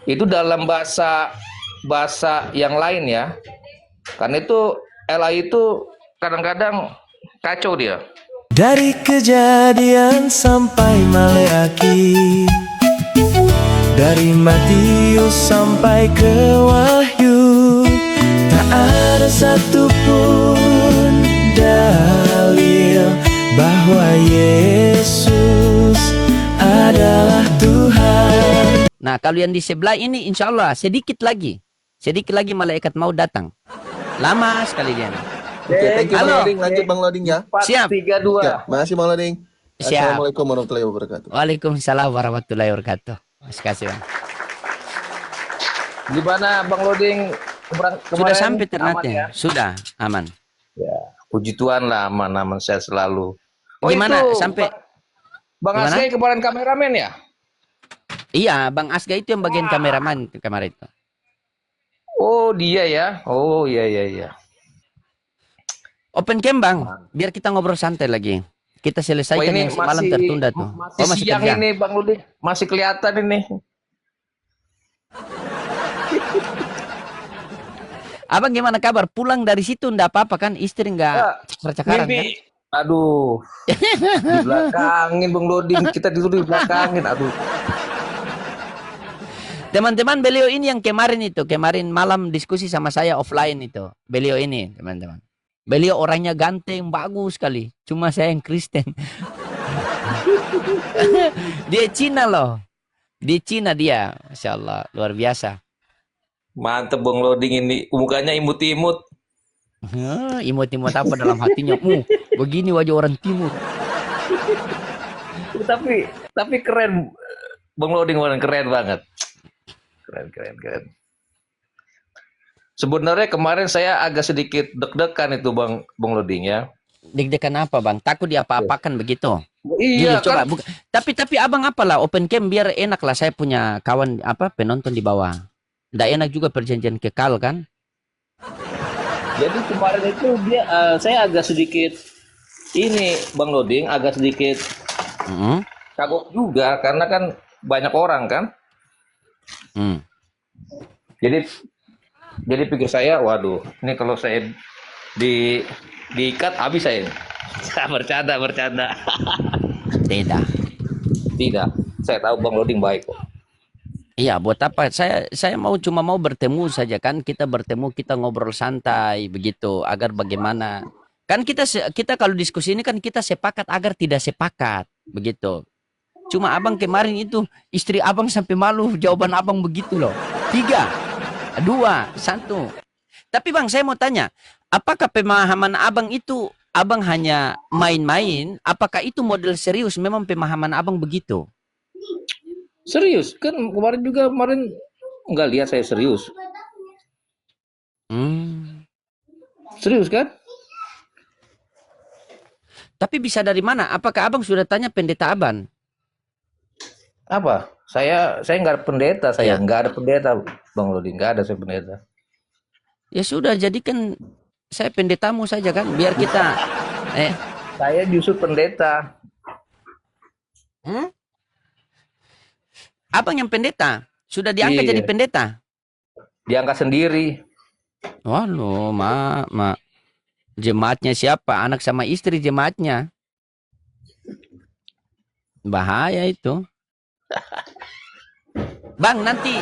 Itu dalam bahasa bahasa yang lain ya. Karena itu LA itu kadang-kadang kacau dia. Dari Kejadian sampai Maleakhi, dari Matius sampai ke Wahyu, tak ada satupun dalil bahwa Yesus adalah Tuhan. Nah, kalau yang di sebelah ini insya Allah sedikit lagi malaikat mau datang. Lama sekali dia. Oke, thank you Bang Halo. Loding. Lanjut Bang Loding ya. 4, Siap. 3, 2. Ya, makasih Bang Loding. Siap. Assalamualaikum warahmatullahi wabarakatuh. Waalaikumsalam warahmatullahi wabarakatuh. Terima kasih, Bang. Gimana Bang Loding Sudah sampai aman ternate. ya? Sudah aman. Ya, puji Tuhan lah, aman-aman saya selalu. Gimana itu, sampai Bang gimana? Asgai kemarin kameramen ya? Iya, Bang Asga itu yang bagian kameraman kemarin itu. Oh, dia ya. Oh, iya iya iya. Open cam, Bang. Biar kita ngobrol santai lagi. Kita selesaikan ini yang semalam tertunda tuh. Masih siang kerja. ini Bang Loding. Masih kelihatan ini. Abang gimana kabar? Pulang dari situ ndak apa-apa kan? Istri nggak cakar-cakaran kan? Mimpi. Aduh. Di belakangin Bang Loding. Kita dulu di belakangin. Aduh. Teman-teman, beliau ini yang kemarin malam diskusi sama saya offline itu. Beliau ini, teman-teman. Beliau orangnya ganteng, bagus sekali. Cuma saya yang Kristen. Dia Cina loh. Di Cina dia, Masya Allah, luar biasa. Mantep Bang Loding ini. Mukanya imut-imut. Imut-imut apa dalam hatinya? Begini wajah orang timur. Tapi keren. Bang Loding keren banget. Keren. Sebenarnya kemarin saya agak sedikit deg-degan itu Bang Loding ya. Deg-degan apa, Bang? Takut diapa-apakan begitu? Iya Gini, coba kan. tapi abang apalah open cam biar enak lah, saya punya kawan penonton di bawah. Nggak enak juga perjanjian kekal kan? Jadi kemarin itu saya agak sedikit ini Bang Loding agak sedikit kagok juga karena kan banyak orang kan. Jadi pikir saya, waduh, ini kalau saya diikat habis saya. bercanda. Tidak. Saya tahu Bang Loding baik kok. Iya, buat apa? Saya cuma mau bertemu saja kan. Kita bertemu, kita ngobrol santai begitu agar bagaimana. Kan kita kalau diskusi ini kan kita sepakat agar tidak sepakat begitu. Cuma abang kemarin itu istri abang sampai malu jawaban abang begitu loh. 3, 2, 1. Tapi Bang, saya mau tanya, apakah pemahaman abang itu abang hanya main-main? Apakah itu model serius? Memang pemahaman abang begitu? Serius kan kemarin nggak lihat saya serius. Serius kan? Tapi bisa dari mana? Apakah abang sudah tanya pendeta abang? Apa? Saya nggak pendeta, saya nggak ada pendeta, Bang Loding, nggak ada saya pendeta. Ya sudah, jadikan saya pendetamu saja kan, biar kita. Saya justru pendeta. Abang yang pendeta, sudah diangkat jadi pendeta? Diangkat sendiri. Waduh, mak. Jemaatnya siapa? Anak sama istri jemaatnya. Bahaya itu. Bang, nanti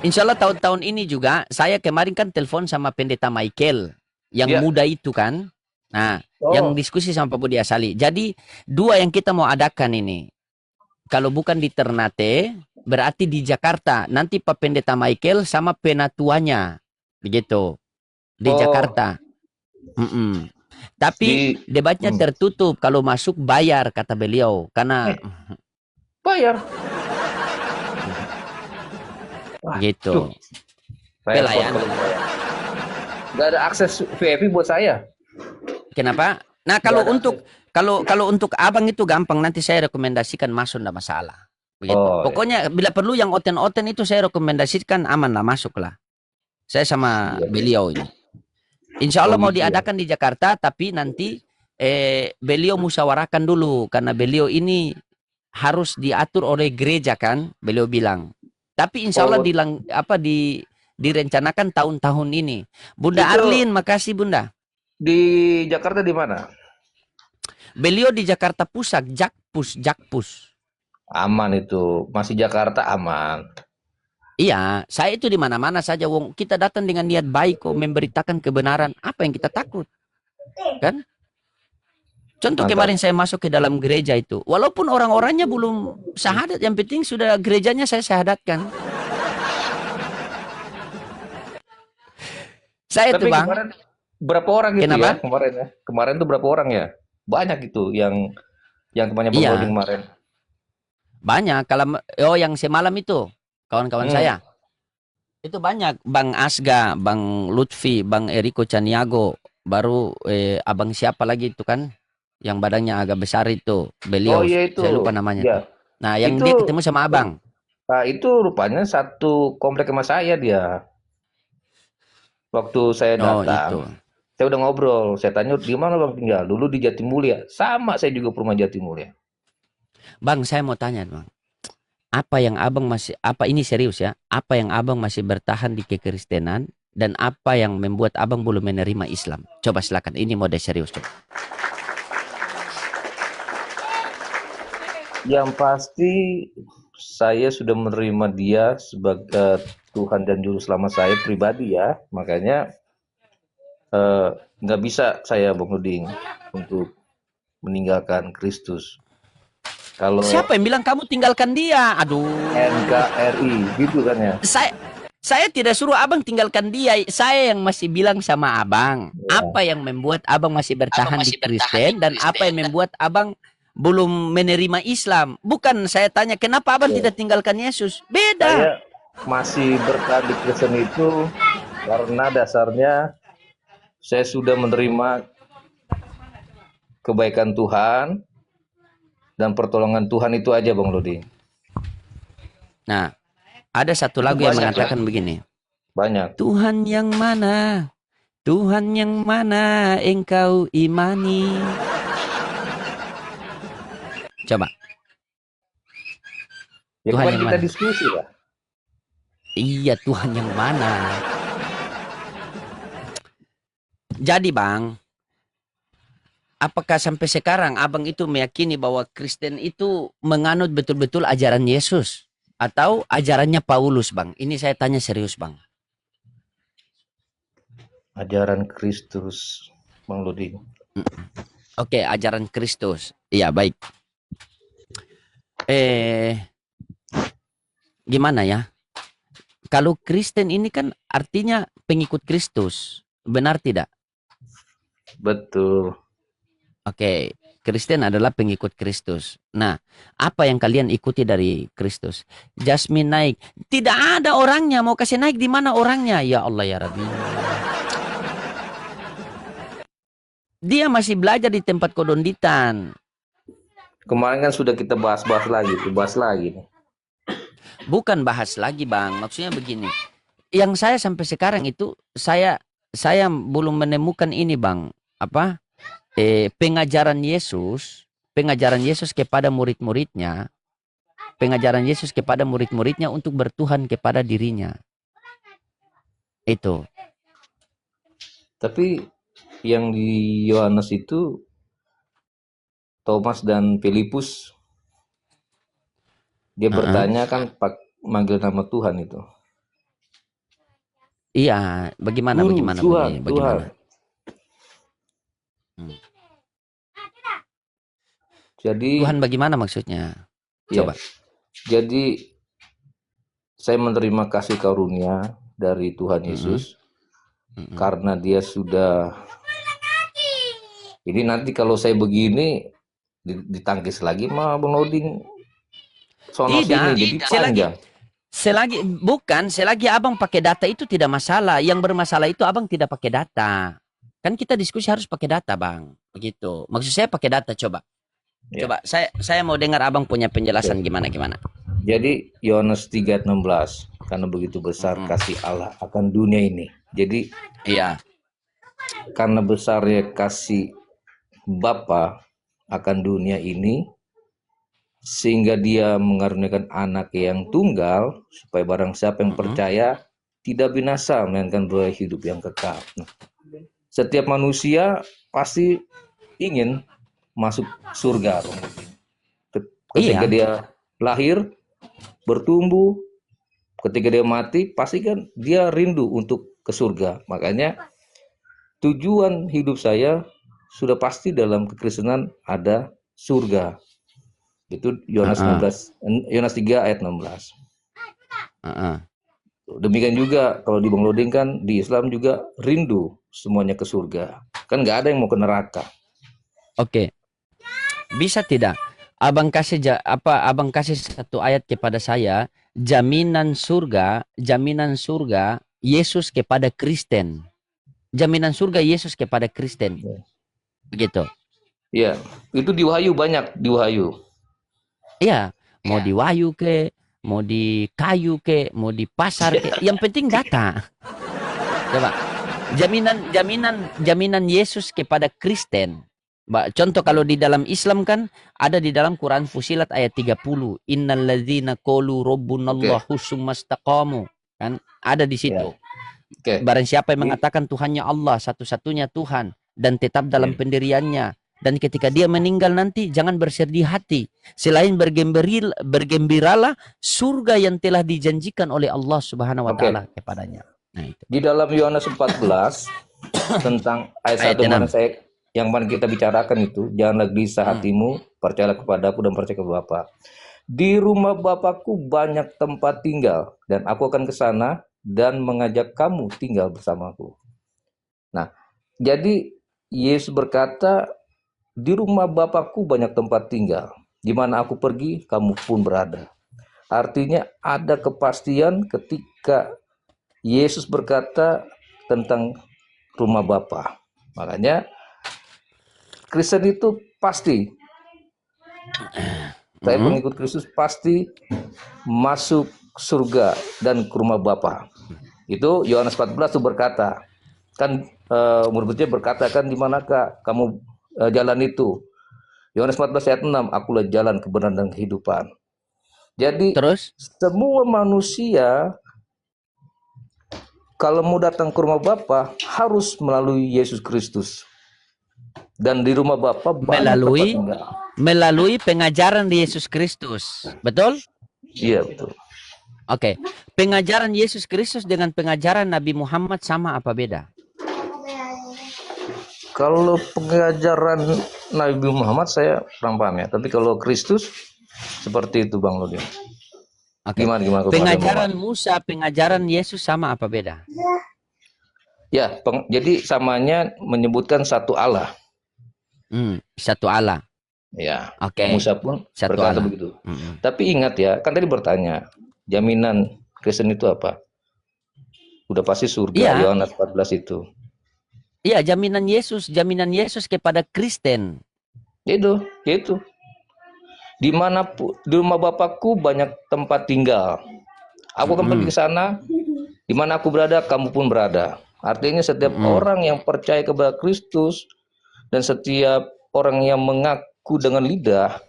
insya Allah tahun-tahun ini juga, saya kemarin kan telepon sama pendeta Michael, yang muda itu kan. Nah, yang diskusi sama Pak Budi Asali. Jadi, 2 yang kita mau adakan ini. Kalau bukan di Ternate, berarti di Jakarta. Nanti Pak Pendeta Michael sama penatuanya. Begitu. Di Jakarta. Tapi debatnya tertutup. Kalau masuk bayar, kata beliau. Karena bayar. Gitu. Pelayanan. Gak ada akses VIP buat saya. Kenapa? Nah, kalau untuk abang itu gampang, nanti saya rekomendasikan masuk, enggak masalah. Begitu. Pokoknya bila perlu yang oten-oten itu saya rekomendasikan, aman lah, masuk lah. Saya sama beliau ini. Insya Allah mau diadakan di Jakarta, tapi nanti beliau musyawarahkan dulu karena beliau ini harus diatur oleh gereja kan, beliau bilang. Tapi insya Allah Oh, direncanakan tahun-tahun ini. Bunda itu Arlin, makasih Bunda. di Jakarta di mana? Beliau di Jakarta Pusat, Jakpus. Aman itu, masih Jakarta aman. Iya, saya itu di mana-mana saja. Wong kita datang dengan niat baik kok, memberitakan kebenaran. Apa yang kita takut, kan? Contoh Mantap. kemarin saya masuk ke dalam gereja itu, walaupun orang-orangnya belum syahadat, yang penting sudah gerejanya saya syahadatkan. Saya itu Tapi bang, kemarin berapa orang itu kenapa? ya kemarin ya? Kemarin tuh berapa orang ya? Banyak itu yang temannya Bang Loading Iya, kemarin. banyak. Kalau yang semalam itu kawan-kawan Hmm. saya itu banyak. Bang Asga, Bang Lutfi, Bang Eriko Caniago, baru abang siapa lagi itu kan, yang badannya agak besar itu, Oh beliau iya itu. saya lupa namanya tuh. Ya. Nah, yang dia Itu ketemu sama abang. Nah, itu rupanya satu komplek sama saya dia. Waktu saya Oh itu. datang, saya udah ngobrol. Saya tanya, di mana Bang tinggal? Dulu di Jatimulya. Sama saya juga perumahan Jatimulya. Bang, saya mau tanya bang, apa ini serius ya? Apa yang abang masih bertahan di kekristenan dan apa yang membuat abang belum menerima Islam? Coba silakan, ini mode serius coba. Yang pasti saya sudah menerima dia sebagai Tuhan dan Juru Selamat saya pribadi ya. Makanya nggak bisa saya Bang Nuding untuk meninggalkan Kristus. Kalau Siapa yang bilang kamu tinggalkan dia? Aduh. NKRI gitu kan ya. Saya tidak suruh abang tinggalkan dia. Saya yang masih bilang sama abang, Ya. apa yang membuat abang masih bertahan di Kristen dan apa yang membuat abang belum menerima Islam. Bukan saya tanya kenapa abang tidak tinggalkan Yesus. Beda. Saya masih bertahan di Kristen itu karena dasarnya saya sudah menerima kebaikan Tuhan dan pertolongan Tuhan itu aja Bang Lodi. Nah, ada satu Itu lagu yang banyak mengatakan begini. Banyak. Tuhan yang mana? Tuhan yang mana engkau imani? Coba. Ya Tuhan kemarin yang kita mana? diskusi lah. Iya, Tuhan yang mana? Jadi bang, apakah sampai sekarang abang itu meyakini bahwa Kristen itu menganut betul-betul ajaran Yesus? Atau ajarannya Paulus bang? Ini saya tanya serius bang. Ajaran Kristus Bang Lodi. Oke, ajaran Kristus. Iya baik. Gimana ya? Kalau Kristen ini kan artinya pengikut Kristus. Benar tidak? Betul. Oke, Kristen adalah pengikut Kristus. Nah, apa yang kalian ikuti dari Kristus? Jasmine naik. Tidak ada orangnya. Mau kasih naik di mana orangnya? Ya Allah ya Rabbi. Dia masih belajar di tempat kodonditan. Kemarin kan sudah kita bahas lagi nih. Bukan bahas lagi bang. Maksudnya begini. Yang saya sampai sekarang itu saya belum menemukan ini bang. Apa? Pengajaran Yesus kepada murid-muridnya, pengajaran Yesus kepada murid-muridnya untuk bertuhan kepada dirinya. Itu. Tapi yang di Yohanes itu Thomas dan Filipus dia bertanya kan manggil nama Tuhan itu. Iya, bagaimana Guru, bagaimana Tuhan, begini, bagaimana? Jadi Tuhan bagaimana maksudnya? ya, Coba. jadi saya menerima kasih karunia dari Tuhan Yesus karena dia sudah. Ini nanti kalau saya begini ditangkis lagi mah Bang Noding sono sini jadi panjang. Selagi abang pakai data itu tidak masalah. Yang bermasalah itu abang tidak pakai data. Kan kita diskusi harus pakai data bang. Begitu. Maksud saya pakai data coba. Ya. Coba saya mau dengar abang punya penjelasan gimana. Jadi Yohanes 3:16 karena begitu besar kasih Allah akan dunia ini. Jadi Iya. karena besarnya kasih Bapa akan dunia ini sehingga dia mengaruniakan anak yang tunggal supaya barang siapa yang percaya tidak binasa melainkan beroleh hidup yang kekal. Nah, setiap manusia pasti ingin masuk surga. Ketika Iya. dia lahir, bertumbuh, ketika dia mati, pasti kan dia rindu untuk ke surga. Makanya tujuan hidup saya sudah pasti dalam kekristenan ada surga. Itu Yohanes Heeh, 16, Yohanes 3 ayat 16. heeh. Demikian juga kalau di Bang Loding kan di Islam juga rindu semuanya ke surga. Kan nggak ada yang mau ke neraka. Oke, bisa tidak? Abang kasih satu ayat kepada saya, jaminan surga Yesus kepada Kristen. Jaminan surga Yesus kepada Kristen. Begitu. Iya, itu di Wahyu banyak di Wahyu. Iya, mau di Wahyu ke, mau di kayu ke, mau di pasar ke, yang penting data. Coba. Jaminan Yesus kepada Kristen. Contoh kalau di dalam Islam kan ada di dalam Quran Fusilat ayat 30. Innalladzina qalu rabbunallahu tsumastaqamu. Kan ada di situ. Oke. Barang siapa yang mengatakan Tuhannya Allah, satu-satunya Tuhan, dan tetap dalam pendiriannya, dan ketika dia meninggal nanti jangan bersedih hati, selain bergembiralah surga yang telah dijanjikan oleh Allah Subhanahu wa taala kepadanya. Nah, itu. Di dalam Yohanes 14 tentang ayat 1 mana yang mana kita bicarakan itu, janganlah gelisah hatimu, percayalah kepadaku dan percaya kepada Bapa. Di rumah Bapakku banyak tempat tinggal, dan aku akan ke sana dan mengajak kamu tinggal bersamaku. Nah, jadi Yesus berkata, di rumah Bapakku banyak tempat tinggal, di mana aku pergi, kamu pun berada. Artinya ada kepastian ketika Yesus berkata tentang rumah Bapa. Makanya Kristen itu pasti, saya pengikut Kristus pasti masuk surga dan ke rumah Bapa. Itu Yohanes 14 itu berkata, kan murid-muridnya berkata kan, di manakah kamu jalan itu? Yohanes 14 ayat 6, akulah jalan kebenaran dan kehidupan. Jadi Terus semua manusia kalau mau datang ke rumah Bapa harus melalui Yesus Kristus. Dan di rumah Bapa melalui pengajaran Yesus Kristus. Betul? Iya, betul. Oke. Pengajaran Yesus Kristus dengan pengajaran Nabi Muhammad sama apa beda? Kalau pengajaran Nabi Muhammad saya kurang paham ya. Tapi kalau Kristus seperti itu Bang Lodin. Okay. Gimana pengajaran Musa, pengajaran Yesus sama apa beda? Ya, jadi samanya menyebutkan satu Allah. Satu Allah. Ya. Oke. Musa pun satu berkata Allah. begitu. Tapi ingat ya, kan tadi bertanya, jaminan Kristen itu apa? Udah pasti surga. Iya. Yohanes 14 itu. Iya, jaminan Yesus kepada Kristen. Itu. Dimanapun di rumah Bapakku banyak tempat tinggal. Aku akan pergi ke sana. Di mana aku berada, kamu pun berada. Artinya setiap orang yang percaya kepada Kristus dan setiap orang yang mengaku dengan lidah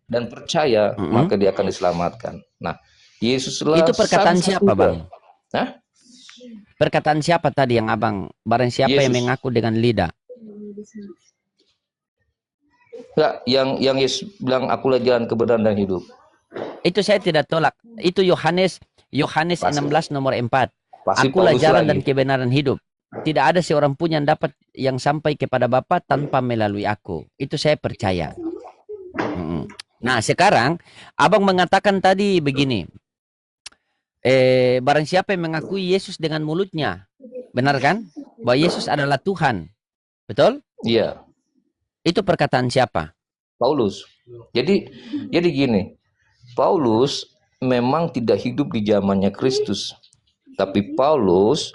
dan percaya, maka dia akan diselamatkan. Nah, Yesuslah. Itu perkataan siapa, Bang? Hah? Perkataan siapa tadi yang abang? Barang siapa Yesus yang mengaku dengan lidah? Enggak, yang Yesus bilang akulah jalan kebenaran dan hidup. Itu saya tidak tolak. Itu Yohanes 16 nomor 4. Pasti akulah Paulus jalan lagi. dan kebenaran hidup. Tidak ada seorang pun yang dapat yang sampai kepada Bapa tanpa melalui aku. Itu saya percaya. Nah, sekarang abang mengatakan tadi begini. Barang siapa yang mengakui Yesus dengan mulutnya, benar kan? Bahwa Yesus adalah Tuhan. Betul? Iya. Itu perkataan siapa? Paulus. Jadi gini. Paulus memang tidak hidup di zamannya Kristus. Tapi Paulus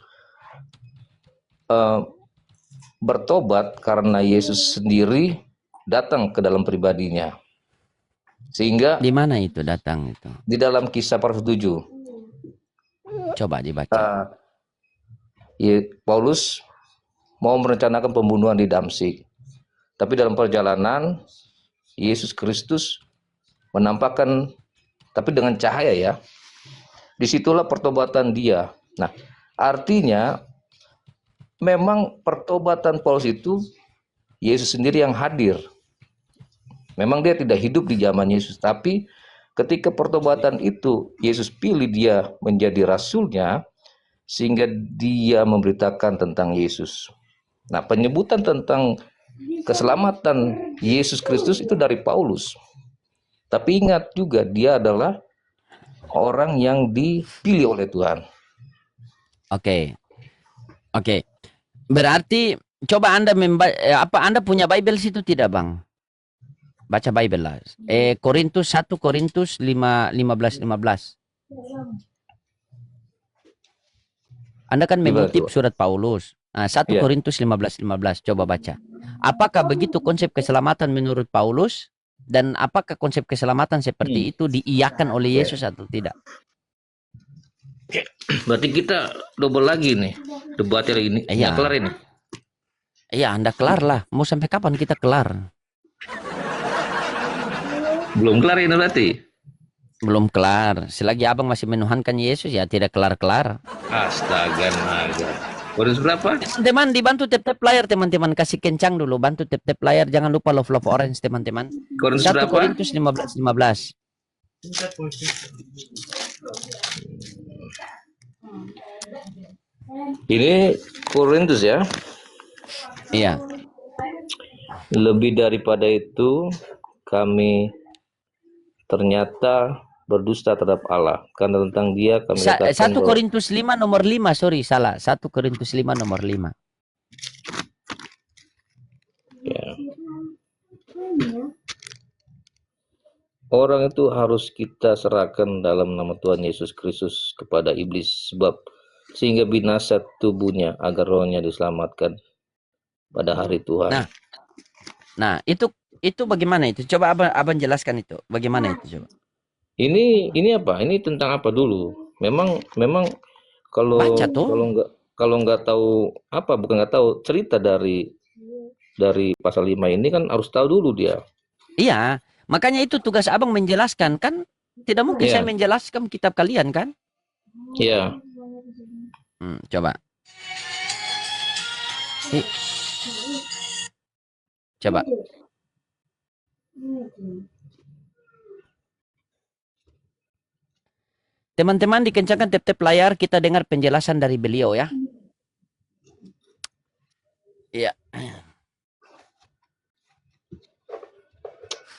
bertobat karena Yesus sendiri datang ke dalam pribadinya. Sehingga di mana itu datang itu? Di dalam Kisah para 7. Coba dibaca. Paulus mau merencanakan pembunuhan di Damsyik. Tapi dalam perjalanan Yesus Kristus menampakkan, tapi dengan cahaya ya. Disitulah pertobatan dia. Nah, artinya memang pertobatan Paulus itu Yesus sendiri yang hadir. Memang dia tidak hidup di zaman Yesus, tapi ketika pertobatan itu Yesus pilih dia menjadi rasulnya, sehingga dia memberitakan tentang Yesus. Nah, penyebutan tentang keselamatan Yesus Kristus itu dari Paulus. Tapi ingat juga dia adalah orang yang dipilih oleh Tuhan. Oke. Oke. Berarti coba Anda Anda punya Bible situ tidak, Bang? Baca Bible lah. Korintus 1 Korintus 15. Anda kan mengutip surat Paulus. Nah, 1 Korintus 15 coba baca. Apakah begitu konsep keselamatan menurut Paulus, dan apakah konsep keselamatan seperti itu diiyakan oleh Yesus atau tidak? Berarti kita double lagi nih debatnya lagi ini. Iya. Kelar ini. Iya, Anda kelar lah. Mau sampai kapan kita kelar? Belum kelar ini berarti. Belum kelar. Selagi abang masih menuhankan Yesus, ya tidak kelar-kelar. Astaga naga. Korintus berapa? Teman, dibantu tap-tap layar, teman-teman. Kasih kencang dulu. Bantu tap-tap layar. Jangan lupa love orange, teman-teman. Korintus 1 berapa? Korintus 15. Ini Korintus ya. Iya. Lebih daripada itu, kami ternyata berdusta terhadap Allah. Karena tentang dia kami katakan 1 Korintus 5 nomor 5. Sorry, salah. 1 Korintus 5 nomor 5. Ya. Orang itu harus kita serahkan dalam nama Tuhan Yesus Kristus kepada iblis, sebab sehingga binasa tubuhnya agar rohnya diselamatkan pada hari Tuhan. Nah, itu bagaimana itu? Coba abang jelaskan itu. Bagaimana itu coba? Ini apa? Ini tentang apa dulu? Memang kalau Baca tuh. kalau nggak tahu apa, bukan nggak tahu cerita dari pasal 5 ini kan harus tahu dulu dia. Iya, makanya itu tugas abang menjelaskan kan. Tidak mungkin saya menjelaskan kitab kalian kan? Iya. Coba. Coba. Teman-teman, dikencangkan tap-tap layar, kita dengar penjelasan dari beliau ya. Iya.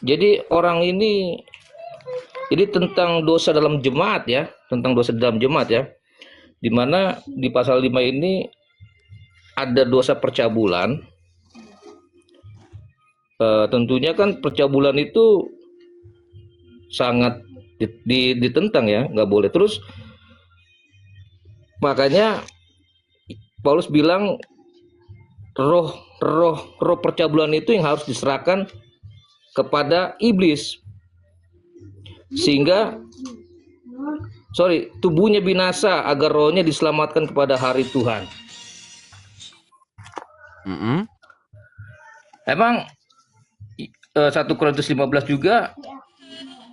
Jadi orang ini, jadi tentang dosa dalam jemaat ya, tentang dosa dalam jemaat ya. Dimana di pasal 5 ini ada dosa percabulan. Tentunya kan percabulan itu sangat ditentang ya, nggak boleh. Terus makanya Paulus bilang roh percabulan itu yang harus diserahkan kepada iblis, sehingga tubuhnya binasa agar rohnya diselamatkan kepada hari Tuhan. Emang 1 Korintus 15 juga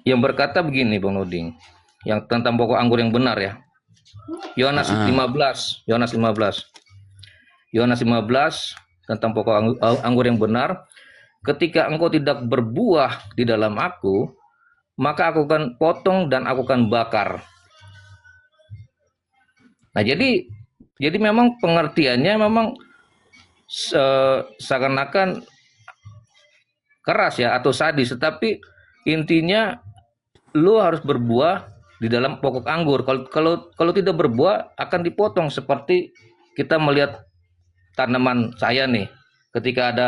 yang berkata begini, Bang Nuding, yang tentang pokok anggur yang benar ya. Yohanes 15 tentang pokok anggur yang benar. Ketika engkau tidak berbuah di dalam aku, maka aku akan potong dan aku akan bakar. Nah, jadi memang pengertiannya memang seakan-akan keras ya atau sadis, tetapi intinya lu harus berbuah di dalam pokok anggur. Kalau tidak berbuah akan dipotong, seperti kita melihat tanaman saya nih, ketika ada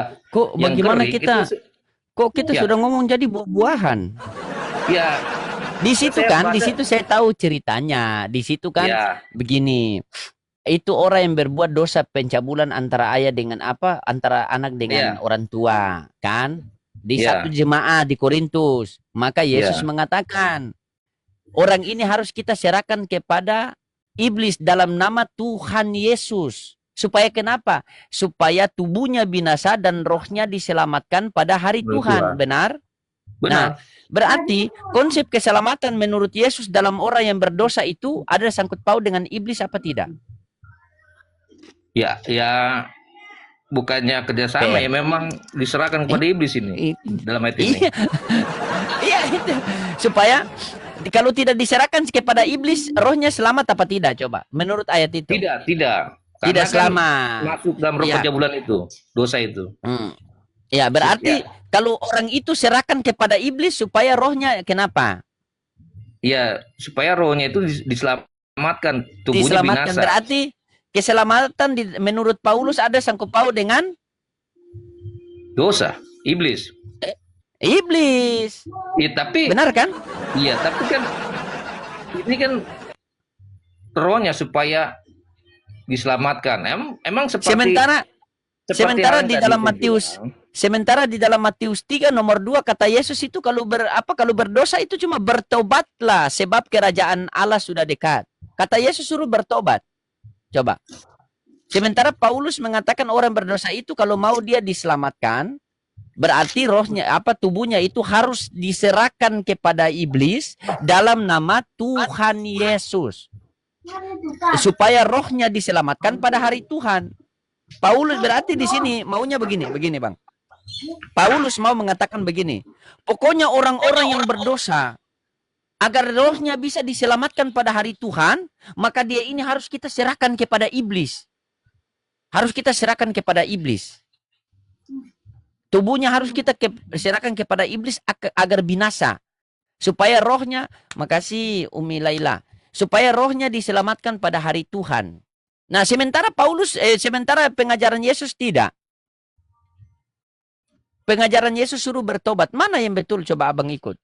yang bagaimana kering, kita sudah ngomong jadi buah-buahan. Ya, di situ kan, di situ saya tahu ceritanya. Di situ kan begini. Itu orang yang berbuat dosa pencabulan antara ayah dengan antara anak dengan orang tua, kan? Di satu jemaat di Korintus. Maka Yesus mengatakan, orang ini harus kita serahkan kepada iblis dalam nama Tuhan Yesus. Supaya kenapa? Supaya tubuhnya binasa dan rohnya diselamatkan pada hari Tuhan. Benar? Benar. Berarti konsep keselamatan menurut Yesus dalam orang yang berdosa itu ada sangkut paut dengan iblis apa tidak? Ya, ya bukannya kerjasama Fair. ya, memang diserahkan kepada iblis ini dalam ayat ini. Iya, iya itu. Supaya kalau tidak diserahkan kepada iblis, rohnya selamat apa tidak? Coba, menurut ayat itu. Tidak, tidak. Tidak Karena kan selamat. masuk dalam roh Iya. percabulan itu, dosa itu. Ya, berarti Ya. kalau orang itu serahkan kepada iblis supaya rohnya kenapa? Ya, supaya rohnya itu diselamatkan, tubuhnya Diselamatkan. binasa. Berarti keselamatan menurut Paulus ada sangkut paut dengan Dosa, iblis. iblis. Ya, tapi Benar kan? iya, tapi kan ini kan rohnya supaya diselamatkan. Emang seperti Sementara yang di tadi dalam saya Matius bilang. Sementara di dalam Matius 3 nomor 2 kata Yesus itu kalau berdosa itu cuma bertobatlah sebab kerajaan Allah sudah dekat. Kata Yesus suruh bertobat. Coba. Sementara Paulus mengatakan orang berdosa itu kalau mau dia diselamatkan, berarti rohnya tubuhnya itu harus diserahkan kepada iblis dalam nama Tuhan Yesus. Supaya rohnya diselamatkan pada hari Tuhan. Paulus berarti di sini maunya begini Bang. Paulus mau mengatakan begini, pokoknya orang-orang yang berdosa agar rohnya bisa diselamatkan pada hari Tuhan, maka dia ini harus kita serahkan kepada iblis. Harus kita serahkan kepada iblis. Tubuhnya harus kita serahkan kepada iblis agar binasa. Supaya rohnya, makasih Umi Laila, supaya rohnya diselamatkan pada hari Tuhan. Nah, sementara pengajaran Yesus tidak. Pengajaran Yesus suruh bertobat. Mana yang betul? Coba abang ikut.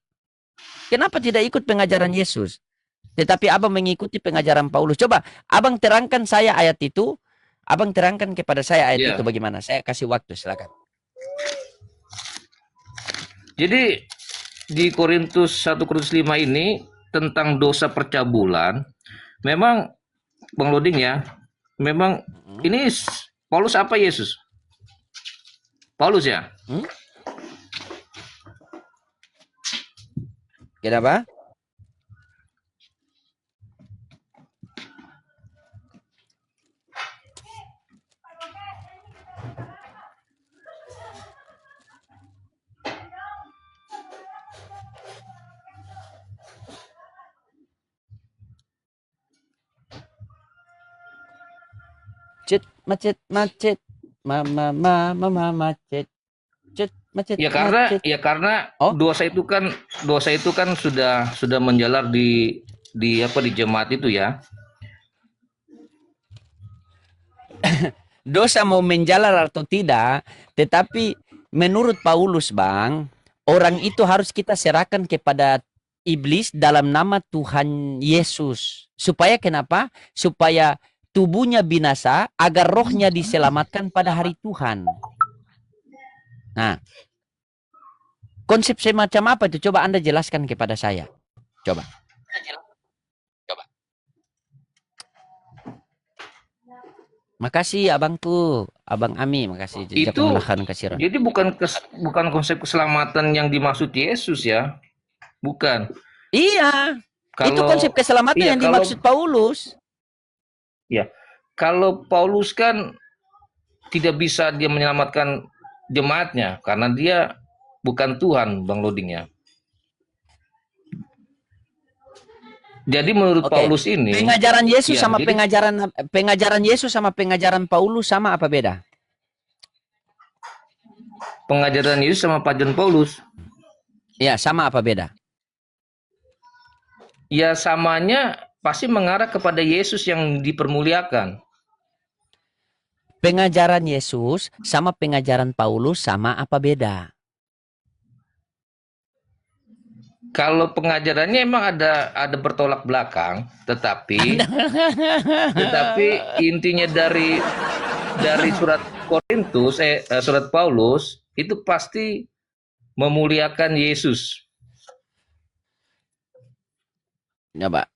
Kenapa tidak ikut pengajaran Yesus? Tetapi abang mengikuti pengajaran Paulus. Coba abang terangkan saya ayat itu. Abang terangkan kepada saya ayat itu bagaimana. Saya kasih waktu, silakan. Jadi di Korintus 1 Korintus 5 ini tentang dosa percabulan, memang Bang Loding ya, memang ini Paulus apa Yesus? Paulus ya? Kenapa? Macet, mama macet, macet. Ya karena dosa itu kan sudah menjalar di jemaat itu ya. Dosa mau menjalar atau tidak, tetapi menurut Paulus Bang, orang itu harus kita serahkan kepada iblis dalam nama Tuhan Yesus. Supaya kenapa? Supaya tubuhnya binasa agar rohnya diselamatkan pada hari Tuhan. Nah, konsep semacam apa itu? Coba Anda jelaskan kepada saya. Coba. Makasih abangku, Abang Ami, makasih. Itu jadi bukan konsep keselamatan yang dimaksud Yesus ya. Bukan. Iya. Itu konsep keselamatan yang dimaksud Paulus. Ya. Kalau Paulus kan tidak bisa dia menyelamatkan jemaatnya karena dia bukan Tuhan, Bang Loding ya. Jadi menurut Paulus ini pengajaran Yesus sama pengajaran Yesus sama pengajaran Paulus sama apa beda? Pengajaran Yesus sama pengajaran Paulus. Ya, sama apa beda? Ya samanya pasti mengarah kepada Yesus yang dipermuliakan. Pengajaran Yesus sama pengajaran Paulus sama apa beda? Kalau pengajarannya emang ada bertolak belakang, tetapi intinya dari surat Korintus surat Paulus itu pasti memuliakan Yesus. Coba,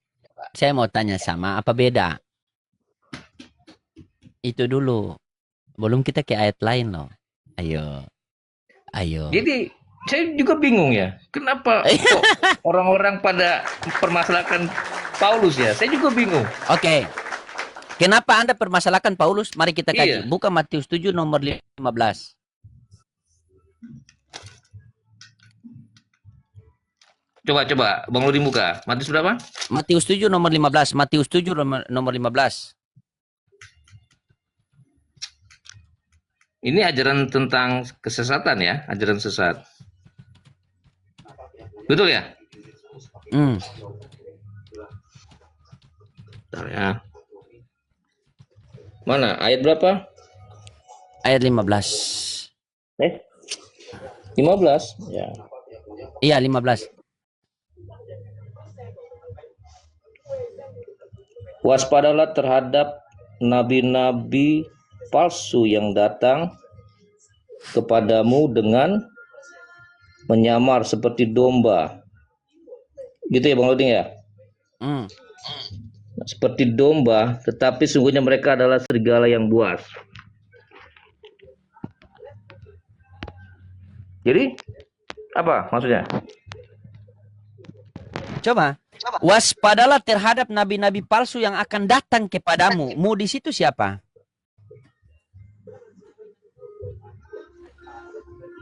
saya mau tanya sama apa beda? Itu dulu. Belum kita ke ayat lain loh. Ayo. Jadi Saya juga bingung ya, kenapa kok orang-orang pada permasalahkan Paulus ya? Saya juga bingung. Oke. Kenapa Anda permasalahkan Paulus? Mari kita Iya. kaji. Buka Matius 7 nomor 15. Coba, Bang Ludi buka. Matius berapa? Matius 7 nomor 15. Matius 7 nomor 15. Ini ajaran tentang kesesatan ya, ajaran sesat. Betul ya? Hmm. Bentar ya. Mana? Ayat berapa? Ayat 15. 15. Ya. Iya, 15. Waspadalah terhadap nabi-nabi palsu yang datang kepadamu dengan menyamar seperti domba. Gitu ya Bang Loding ya? Hmm. Seperti domba, tetapi sungguhnya mereka adalah serigala yang buas. Jadi, apa maksudnya? Coba. Waspadalah terhadap nabi-nabi palsu yang akan datang kepadamu. Mu di situ siapa?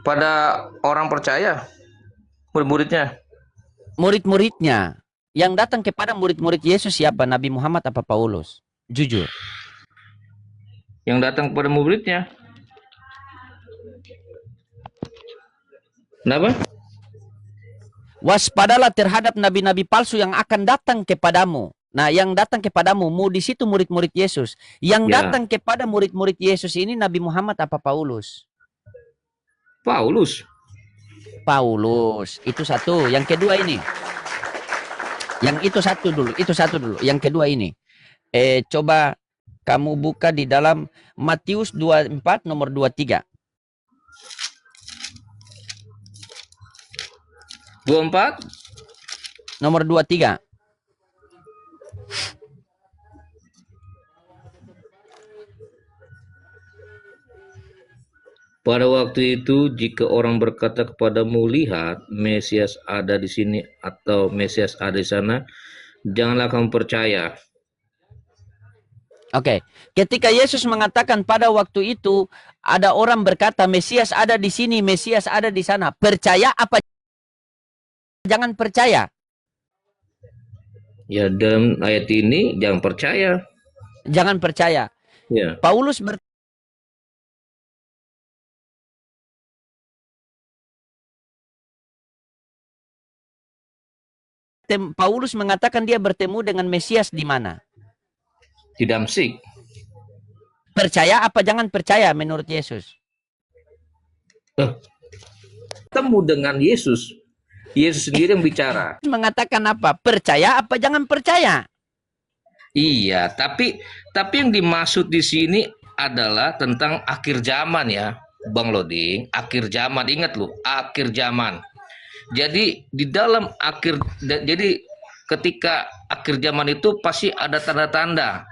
Pada orang percaya, murid-muridnya. Murid-muridnya. Yang datang kepada murid-murid Yesus siapa? Nabi Muhammad apa Paulus? Jujur. Yang datang kepada muridnya. Kenapa? Waspadalah terhadap nabi-nabi palsu yang akan datang kepadamu. Nah, yang datang kepadamu, mu di situ murid-murid Yesus. Yang Ya. datang kepada murid-murid Yesus ini Nabi Muhammad apa Paulus? Paulus. Paulus. Itu satu. Yang kedua ini. Yang itu satu dulu. Itu satu dulu. Yang kedua ini. Coba kamu buka di dalam Matius 24 nomor 23. 24. Nomor 23. Pada waktu itu, jika orang berkata kepadamu, lihat, Mesias ada di sini atau Mesias ada di sana, janganlah kamu percaya. Oke. Ketika Yesus mengatakan pada waktu itu ada orang berkata Mesias ada di sini, Mesias ada di sana. Percaya apa jangan percaya? Ya, dalam ayat ini jangan percaya. Jangan percaya. Ya. Paulus Paulus mengatakan dia bertemu dengan Mesias di mana? Di Damsik. Percaya apa jangan percaya menurut Yesus? Ketemu dengan Yesus. Yesus sendiri yang bicara. Mengatakan apa? Percaya apa jangan percaya? Iya, tapi yang dimaksud di sini adalah tentang akhir zaman ya, Bang Loding. Akhir zaman, ingat lu, akhir zaman. Jadi di dalam jadi ketika akhir zaman itu pasti ada tanda-tanda.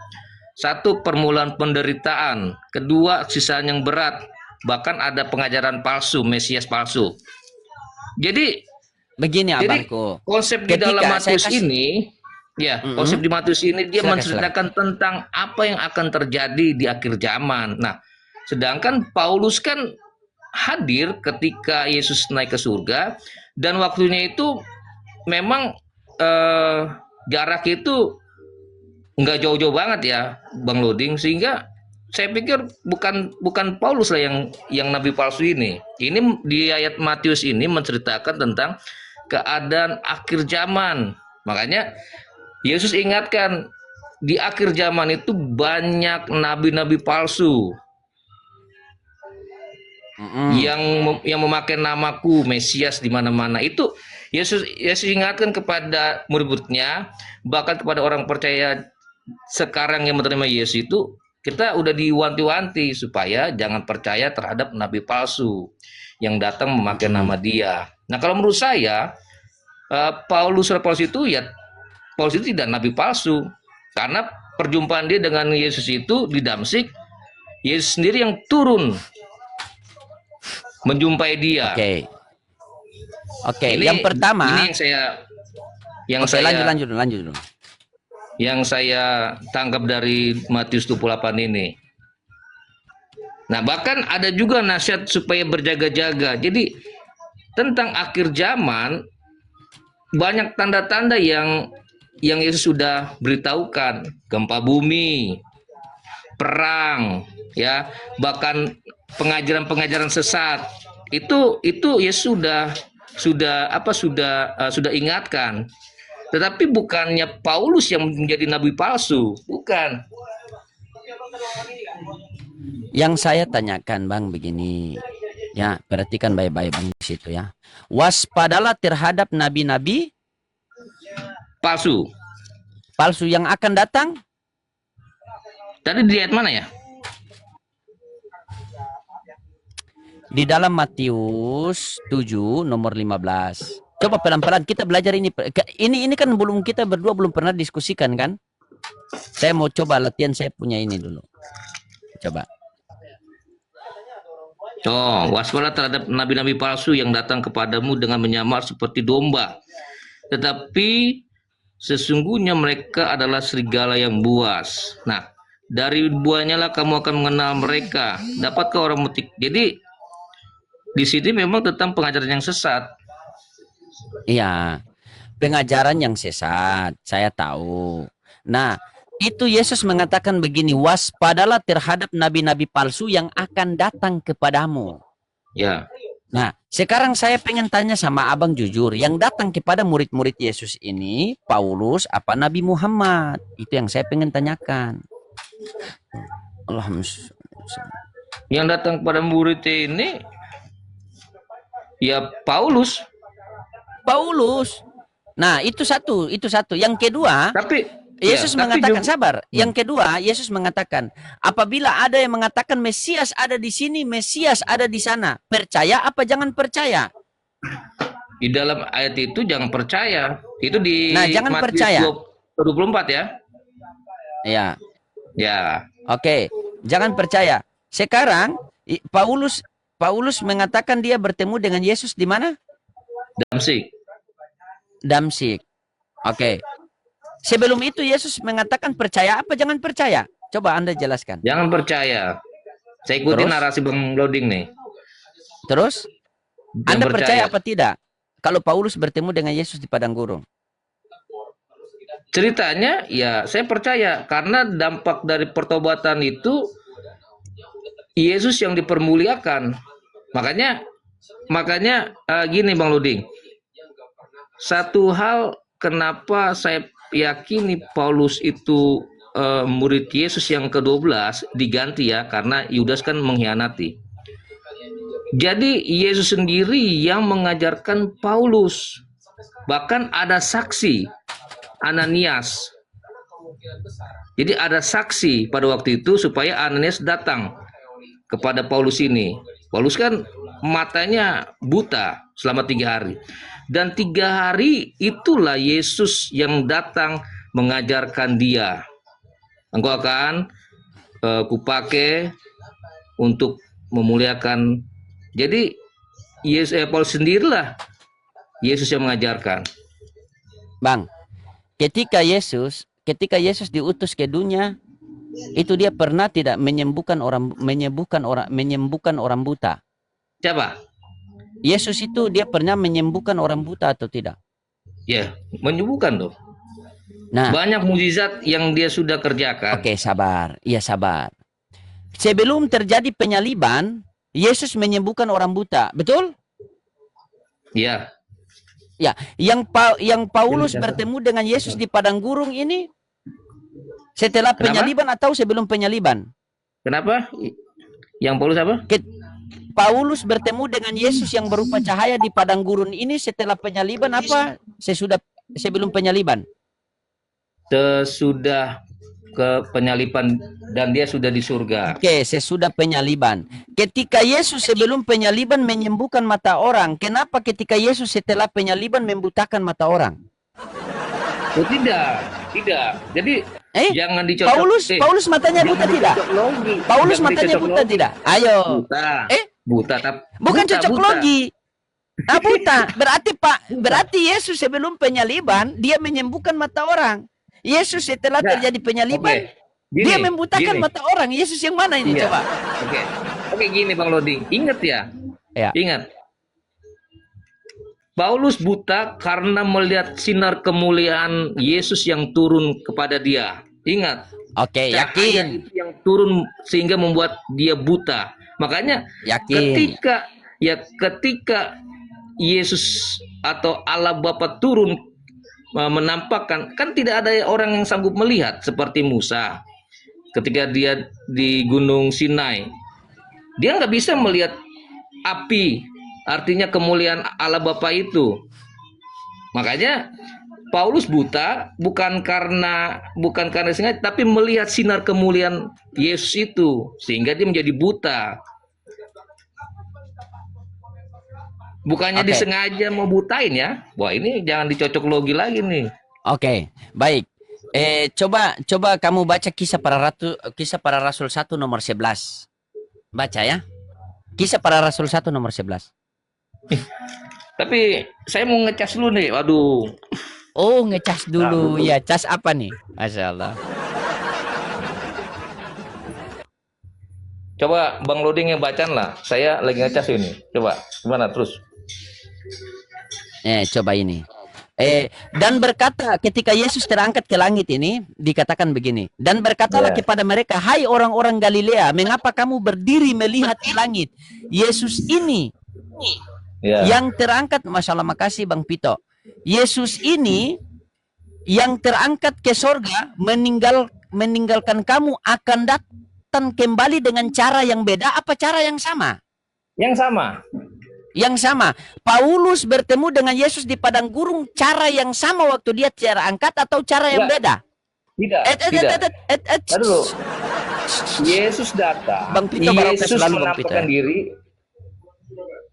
Satu, permulaan penderitaan. Kedua, siksaan yang berat. Bahkan ada pengajaran palsu, Mesias palsu. Jadi begini Jadi abangku. konsep di dalam Matius ini, ya, konsep di Matius ini dia menceritakan tentang apa yang akan terjadi di akhir zaman. Nah, sedangkan Paulus kan hadir ketika Yesus naik ke surga dan waktunya itu memang jarak itu nggak jauh-jauh banget ya, Bang Loding, sehingga saya pikir bukan Paulus lah yang nabi palsu ini. Ini di ayat Matius ini menceritakan tentang keadaan akhir zaman. Makanya Yesus ingatkan di akhir zaman itu banyak nabi-nabi palsu yang memakai namaku Mesias di mana-mana. Itu Yesus ingatkan kepada murid-muridnya, bahkan kepada orang percaya sekarang yang menerima Yesus itu kita udah diwanti-wanti supaya jangan percaya terhadap nabi palsu yang datang memakai nama dia. Nah, kalau menurut saya Paulus itu tidak nabi palsu, karena perjumpaan dia dengan Yesus itu di Damsik, Yesus sendiri yang turun menjumpai dia. Oke. Oke, Ini yang pertama, ini yang oke, saya lanjut dulu. yang saya tangkap dari Matius 28 ini. Nah, bahkan ada juga nasihat supaya berjaga-jaga. Jadi tentang akhir zaman banyak tanda-tanda yang Yesus sudah beritahukan, gempa bumi, perang, ya, bahkan pengajaran-pengajaran sesat. Itu Yesus sudah ingatkan. Tetapi bukannya Paulus yang menjadi nabi palsu, bukan. Yang saya tanyakan Bang begini, ya perhatikan baik-baik Bang di situ ya. Waspadalah terhadap nabi-nabi Palsu. palsu yang akan datang. Tadi di ayat mana ya? Di dalam Matius 7 nomor 15. Coba pelan-pelan kita belajar ini. Ini kan kita berdua belum pernah diskusikan kan? Saya mau coba latihan saya punya ini dulu. Coba. Waspada terhadap nabi-nabi palsu yang datang kepadamu dengan menyamar seperti domba. Tetapi sesungguhnya mereka adalah serigala yang buas. Nah, dari buahnya lah kamu akan mengenal mereka. Dapatkah orang memetik? Jadi di sini memang tentang pengajaran yang sesat. Iya, pengajaran yang sesat, saya tahu. Nah, itu Yesus mengatakan begini, waspadalah terhadap nabi-nabi palsu yang akan datang kepadamu. Ya. Nah, sekarang saya pengen tanya sama abang jujur, yang datang kepada murid-murid Yesus ini, Paulus apa Nabi Muhammad? Itu yang saya pengen tanyakan. Alhamdulillah. Yang datang kepada murid ini, ya Paulus. Nah, itu satu. Yang kedua, Tapi Yesus ya, mengatakan sabar. Yang kedua, Yesus mengatakan, apabila ada yang mengatakan Mesias ada di sini, Mesias ada di sana, percaya apa jangan percaya? di dalam ayat itu jangan percaya. Itu di Nah, jangan Matius percaya. 24 ya. Ya, Ya. oke. Jangan percaya. Sekarang Paulus mengatakan dia bertemu dengan Yesus di mana? Damsyik. Oke. Sebelum itu Yesus mengatakan percaya apa jangan percaya? Coba Anda jelaskan. Jangan percaya. Saya ikutin Terus? narasi Bang Loading nih. Terus? Jangan Anda percaya apa tidak? Kalau Paulus bertemu dengan Yesus di padang gurun. Ceritanya ya saya percaya karena dampak dari pertobatan itu Yesus yang dipermuliakan. Makanya gini Bang Loading. Satu hal kenapa saya yakini Paulus itu murid Yesus yang ke-12 diganti ya karena Yudas kan mengkhianati. Jadi Yesus sendiri yang mengajarkan Paulus. Bahkan ada saksi Ananias. Jadi ada saksi pada waktu itu supaya Ananias datang kepada Paulus ini. Paulus kan matanya buta selama 3 hari. Dan 3 hari itulah Yesus yang datang mengajarkan dia. Engkau akan kupakai untuk memuliakan. Jadi Paulus sendirilah Yesus yang mengajarkan. Bang, ketika Yesus diutus ke dunia, itu dia pernah tidak menyembuhkan orang buta. Siapa? Yesus itu dia pernah menyembuhkan orang buta atau tidak? Ya, menyembuhkan tuh. Nah, Banyak mukjizat yang dia sudah kerjakan. oke, sabar. Iya, sabar. Sebelum terjadi penyaliban, Yesus menyembuhkan orang buta, betul? Ya. Ya, yang Paulus bertemu dengan Yesus di padang gurun ini setelah Kenapa? penyaliban atau sebelum penyaliban? Kenapa? Yang Paulus apa? Paulus bertemu dengan Yesus yang berupa cahaya di padang gurun ini setelah penyaliban apa sebelum penyaliban? Sesudah ke penyaliban dan dia sudah di surga. Oke, sesudah penyaliban. Ketika Yesus sebelum penyaliban menyembuhkan mata orang, kenapa ketika Yesus setelah penyaliban membutakan mata orang? Oh, tidak. Jadi jangan dicocok. Paulus matanya buta tidak? Paulus matanya buta tidak? Ayo. Buta. Eh? Buta tapi Bukan cocok logi. Ah, buta. Berarti Yesus sebelum penyaliban dia menyembuhkan mata orang. Yesus setelah Nah, terjadi penyaliban oke. dia Gini, membutakan gini. mata orang. Yesus yang mana ini Iya. coba? Oke. Oke, gini Bang Loding. Ingat ya. Ya. Ingat. Paulus buta karena melihat sinar kemuliaan Yesus yang turun kepada dia. Ingat. Oke, Cahaya yakin. itu yang turun sehingga membuat dia buta. Makanya Yakin. ketika Yesus atau Allah Bapa turun menampakkan, kan tidak ada orang yang sanggup melihat seperti Musa ketika dia di Gunung Sinai. Dia nggak bisa melihat api, artinya kemuliaan Allah Bapa itu. Makanya Paulus buta bukan karena sengaja, tapi melihat sinar kemuliaan Yesus itu sehingga dia menjadi buta. Bukannya Oke. disengaja mau butain ya. Wah, ini jangan dicocok logi lagi nih. Oke, baik. Coba kamu baca Kisah Para Rasul 1 nomor 11. Baca ya. Kisah Para Rasul 1 nomor 11. Tapi saya mau ngecas dulu nih. Waduh. Oh, ngecas dulu. Ya, cas apa nih? Masya Allah. Coba Bang Loding yang bacaan lah. Saya lagi ngecas ini. Coba gimana terus? Coba ini. Dan berkata ketika Yesus terangkat ke langit ini dikatakan begini. Dan berkatalah Ya. kepada mereka, hai orang-orang Galilea, mengapa kamu berdiri melihat ke langit? Yesus ini Ya. yang terangkat, Masya Allah, makasih Bang Pito. Yesus ini yang terangkat ke sorga meninggalkan kamu akan datang kembali dengan cara yang beda apa cara yang sama? Yang sama. Yang sama. Paulus bertemu dengan Yesus di padang gurun cara yang sama waktu dia terangkat atau cara yang beda? Tidak. Tidak. Dulu. Yesus datang. Bang Pito barokah Yesus selalu, Bang Pito, menampakkan ya. diri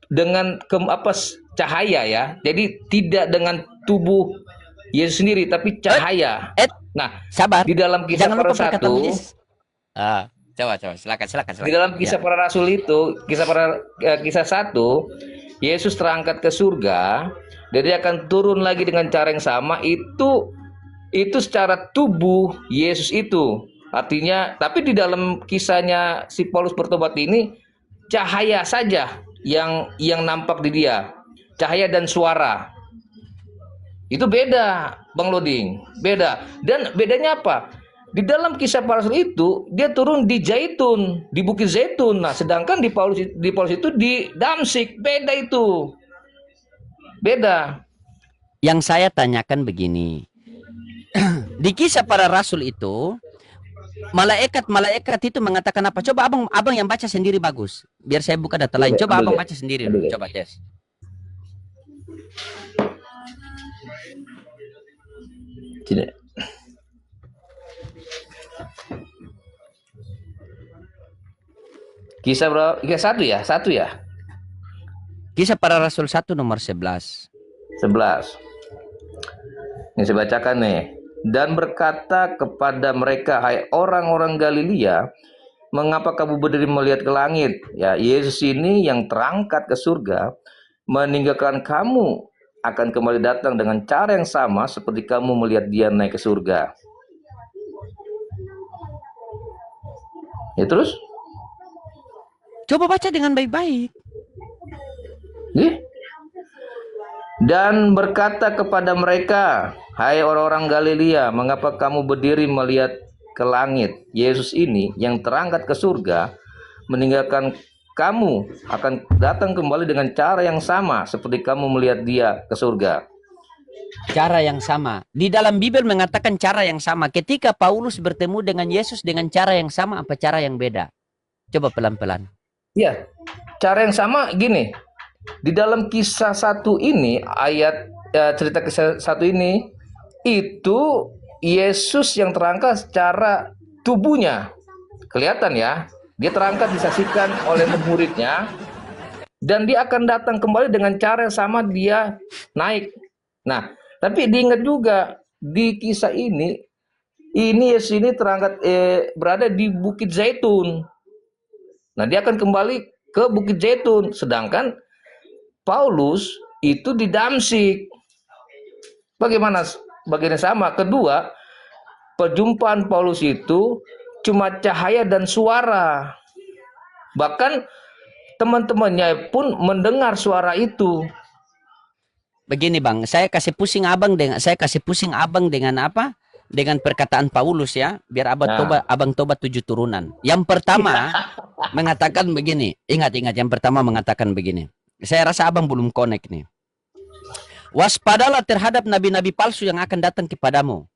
dengan cahaya ya. Jadi tidak dengan tubuh Yesus sendiri tapi cahaya. Nah, Sabar. di dalam Kisah Jangan Para lupa perkataan satu, Yesus. Coba silakan. di dalam Kisah Para Rasul itu, Kisah 1, Yesus terangkat ke surga, dan dia akan turun lagi dengan cara yang sama. Itu secara tubuh Yesus itu. Artinya, tapi di dalam kisahnya si Paulus bertobat ini cahaya saja yang nampak di dia. Cahaya dan suara. Itu beda, Bang Loding. Beda. Dan bedanya apa? Di dalam Kisah Para Rasul itu dia turun di Zaitun, di Bukit Zaitun. Nah, sedangkan di Paulus itu di Damsik. Beda itu. Beda. Yang saya tanyakan begini. Di Kisah Para Rasul itu malaikat itu mengatakan apa? Coba abang yang baca sendiri bagus. Biar saya buka data lain. Coba abang baca sendiri dulu. Coba tes. Tidak. Kisah berapa? Kisah 1 ya? 1 ya? Kisah Para Rasul 1 nomor 11. 11. Ini saya bacakan nih. Dan berkata kepada mereka, hai orang-orang Galilea, mengapa kamu berdiri melihat ke langit? Ya, Yesus ini yang terangkat ke surga, meninggalkan kamu akan kembali datang dengan cara yang sama seperti kamu melihat dia naik ke surga. Ya terus? Coba baca dengan baik-baik. Dan berkata kepada mereka, hai orang-orang Galilea, mengapa kamu berdiri melihat ke langit? Yesus ini yang terangkat ke surga, meninggalkan kamu akan datang kembali dengan cara yang sama seperti kamu melihat dia ke surga. Cara yang sama. Di dalam Bible mengatakan cara yang sama. Ketika Paulus bertemu dengan Yesus dengan cara yang sama apa cara yang beda? Coba pelan-pelan. Ya, cara yang sama gini. Di dalam Kisah 1 ini, cerita Kisah 1 ini, itu Yesus yang terangkat secara tubuhnya. Kelihatan ya, dia terangkat disaksikan oleh murid-muridnya, dan dia akan datang kembali dengan cara yang sama, dia naik. Nah, tapi diingat juga di kisah ini Yesus ini terangkat berada di Bukit Zaitun. Nah, dia akan kembali ke Bukit Zaitun, sedangkan Paulus itu di Damsyik. Bagaimana? Bagiannya sama. Kedua, perjumpaan Paulus itu cuma cahaya dan suara. Bahkan teman-temannya pun mendengar suara itu. Begini Bang, saya kasih pusing abang dengan apa? Dengan perkataan Paulus ya, biar abang tobat 7 turunan. Yang pertama mengatakan begini, ingat yang pertama mengatakan begini. Saya rasa abang belum connect nih. Waspadalah terhadap nabi-nabi palsu yang akan datang kepadamu.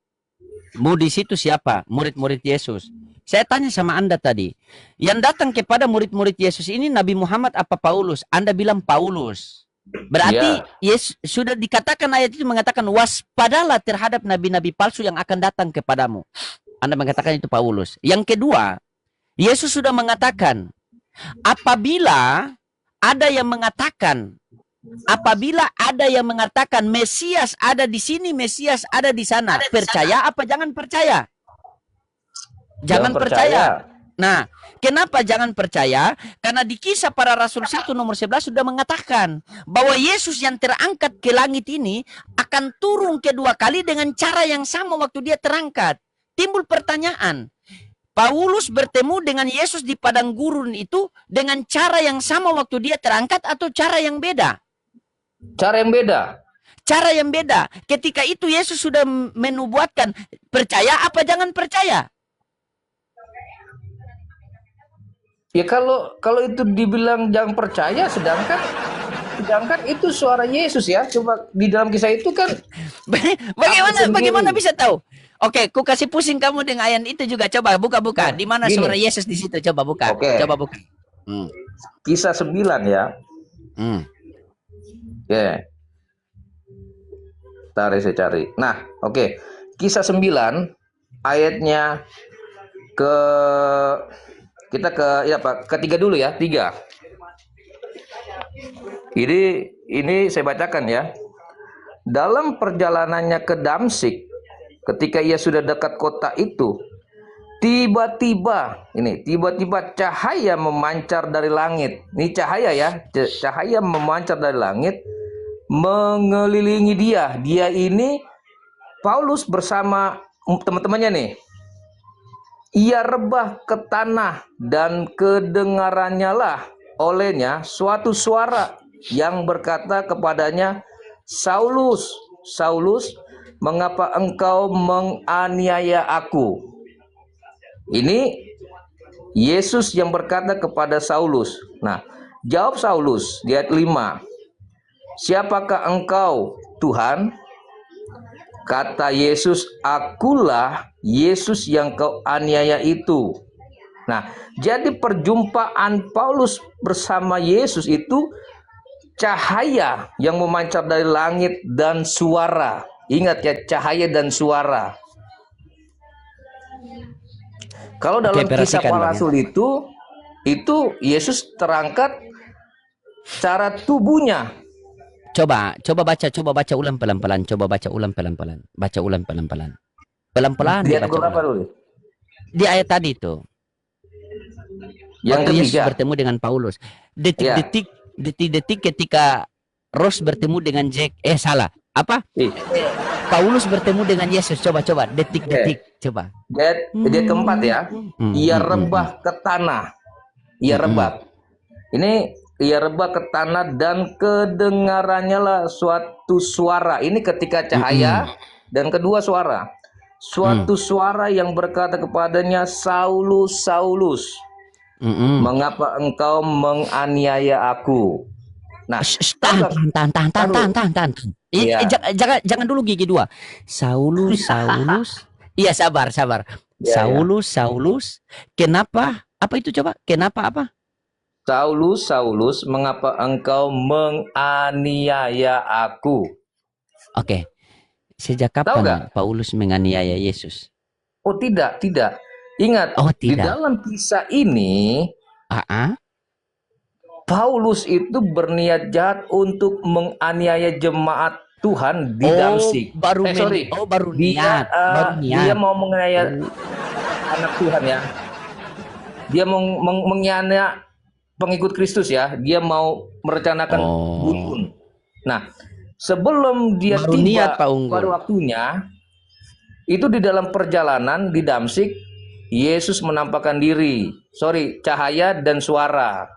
Mu di situ siapa? Murid-murid Yesus. Saya tanya sama Anda tadi, yang datang kepada murid-murid Yesus ini Nabi Muhammad apa Paulus? Anda bilang Paulus. Berarti Yesus sudah dikatakan, ayat itu mengatakan waspadalah terhadap nabi-nabi palsu yang akan datang kepadamu. Anda mengatakan itu Paulus. Yang kedua, Yesus sudah mengatakan, apabila ada yang mengatakan Mesias ada di sini, Mesias ada di sana, percaya apa jangan percaya? Jangan percaya. Nah, kenapa jangan percaya? Karena di Kisah Para Rasul 1 nomor 11 sudah mengatakan bahwa Yesus yang terangkat ke langit ini akan turun kedua kali dengan cara yang sama waktu dia terangkat. Timbul pertanyaan, Paulus bertemu dengan Yesus di padang gurun itu dengan cara yang sama waktu dia terangkat atau cara yang beda? Cara yang beda. Cara yang beda. Ketika itu Yesus sudah menubuatkan, percaya apa jangan percaya? Ya kalau itu dibilang jangan percaya, sedangkan itu suara Yesus ya. Coba di dalam kisah itu kan bagaimana bisa tahu? Oke, ku kasih pusing kamu dengan ayat itu juga. Coba buka. Di mana suara Yesus di situ? Coba buka. Coba buka. Kisah 9 ya. Oke. Ntar saya cari. Nah, oke. Kisah 9 ayatnya ketiga dulu ya, 3. Ini saya bacakan ya. Dalam perjalanannya ke Damsyik, ketika ia sudah dekat kota itu, tiba-tiba cahaya memancar dari langit. Ini cahaya ya, cahaya memancar dari langit mengelilingi dia. Dia ini Paulus bersama teman-temannya nih. Ia rebah ke tanah dan kedengarannya lah olehnya suatu suara yang berkata kepadanya, Saulus, Saulus, mengapa engkau menganiaya aku? Ini Yesus yang berkata kepada Saulus. Nah, jawab Saulus di ayat 5. Siapakah engkau, Tuhan? Kata Yesus, akulah Yesus yang kau aniaya itu. Nah, jadi perjumpaan Paulus bersama Yesus itu cahaya yang memancar dari langit dan suara. Ingat ya, cahaya dan suara. Kalau dalam Kisah Para Rasul itu Yesus terangkat cara tubuhnya. Coba baca ulang pelan-pelan. Pelan-pelan. Di ayat berapa dulu? Di ayat tadi itu. Yang Yesus ketiga. bertemu dengan Paulus. Detik-detik ketika Ros bertemu dengan Jack. Salah. Apa? Paulus bertemu dengan Yesus. Coba. Detik-detik. Coba. Dia keempat ya. Ia rebah ke tanah. Ia rebah. Ini ia rebah ke tanah dan kedengarannya lah suatu suara. Ini ketika cahaya dan kedua suara. Suatu suara yang berkata kepadanya, Saulus, Saulus, mengapa engkau menganiaya aku? Nah, tahan. Jangan dulu gigi 2. Saulus. Iya, sabar. Saulus. Kenapa? Apa itu coba? Kenapa apa? Saulus, mengapa engkau menganiaya aku? Oke. Sejak kapan Paulus menganiaya Yesus? Oh, tidak. Ingat, di dalam kisah ini, Paulus itu berniat jahat untuk menganiaya jemaat Tuhan di Damsyik. Baru niat. Dia mau menganiaya anak Tuhan ya. Dia mau menganiaya pengikut Kristus ya, dia mau merencanakan bunuh. Nah, sebelum dia Baru niat, tiba Pak Unggul. pada waktunya, itu di dalam perjalanan di Damsik, Yesus menampakkan diri, cahaya dan suara.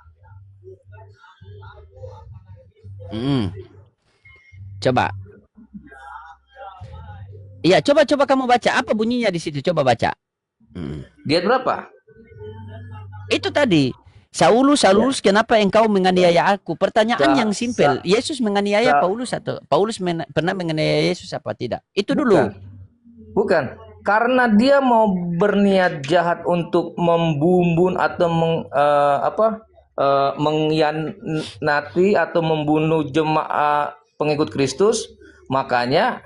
Coba. Iya, coba kamu baca. Apa bunyinya di situ? Coba baca. Dia berapa? Itu tadi. Saulus, kenapa engkau menganiaya aku? Pertanyaan yang simpel. Yesus menganiaya Paulus atau Paulus pernah menganiaya Yesus apa tidak? Itu dulu. Bukan. Karena dia mau berniat jahat untuk membumbun atau mengkhianati atau membunuh jemaat pengikut Kristus, makanya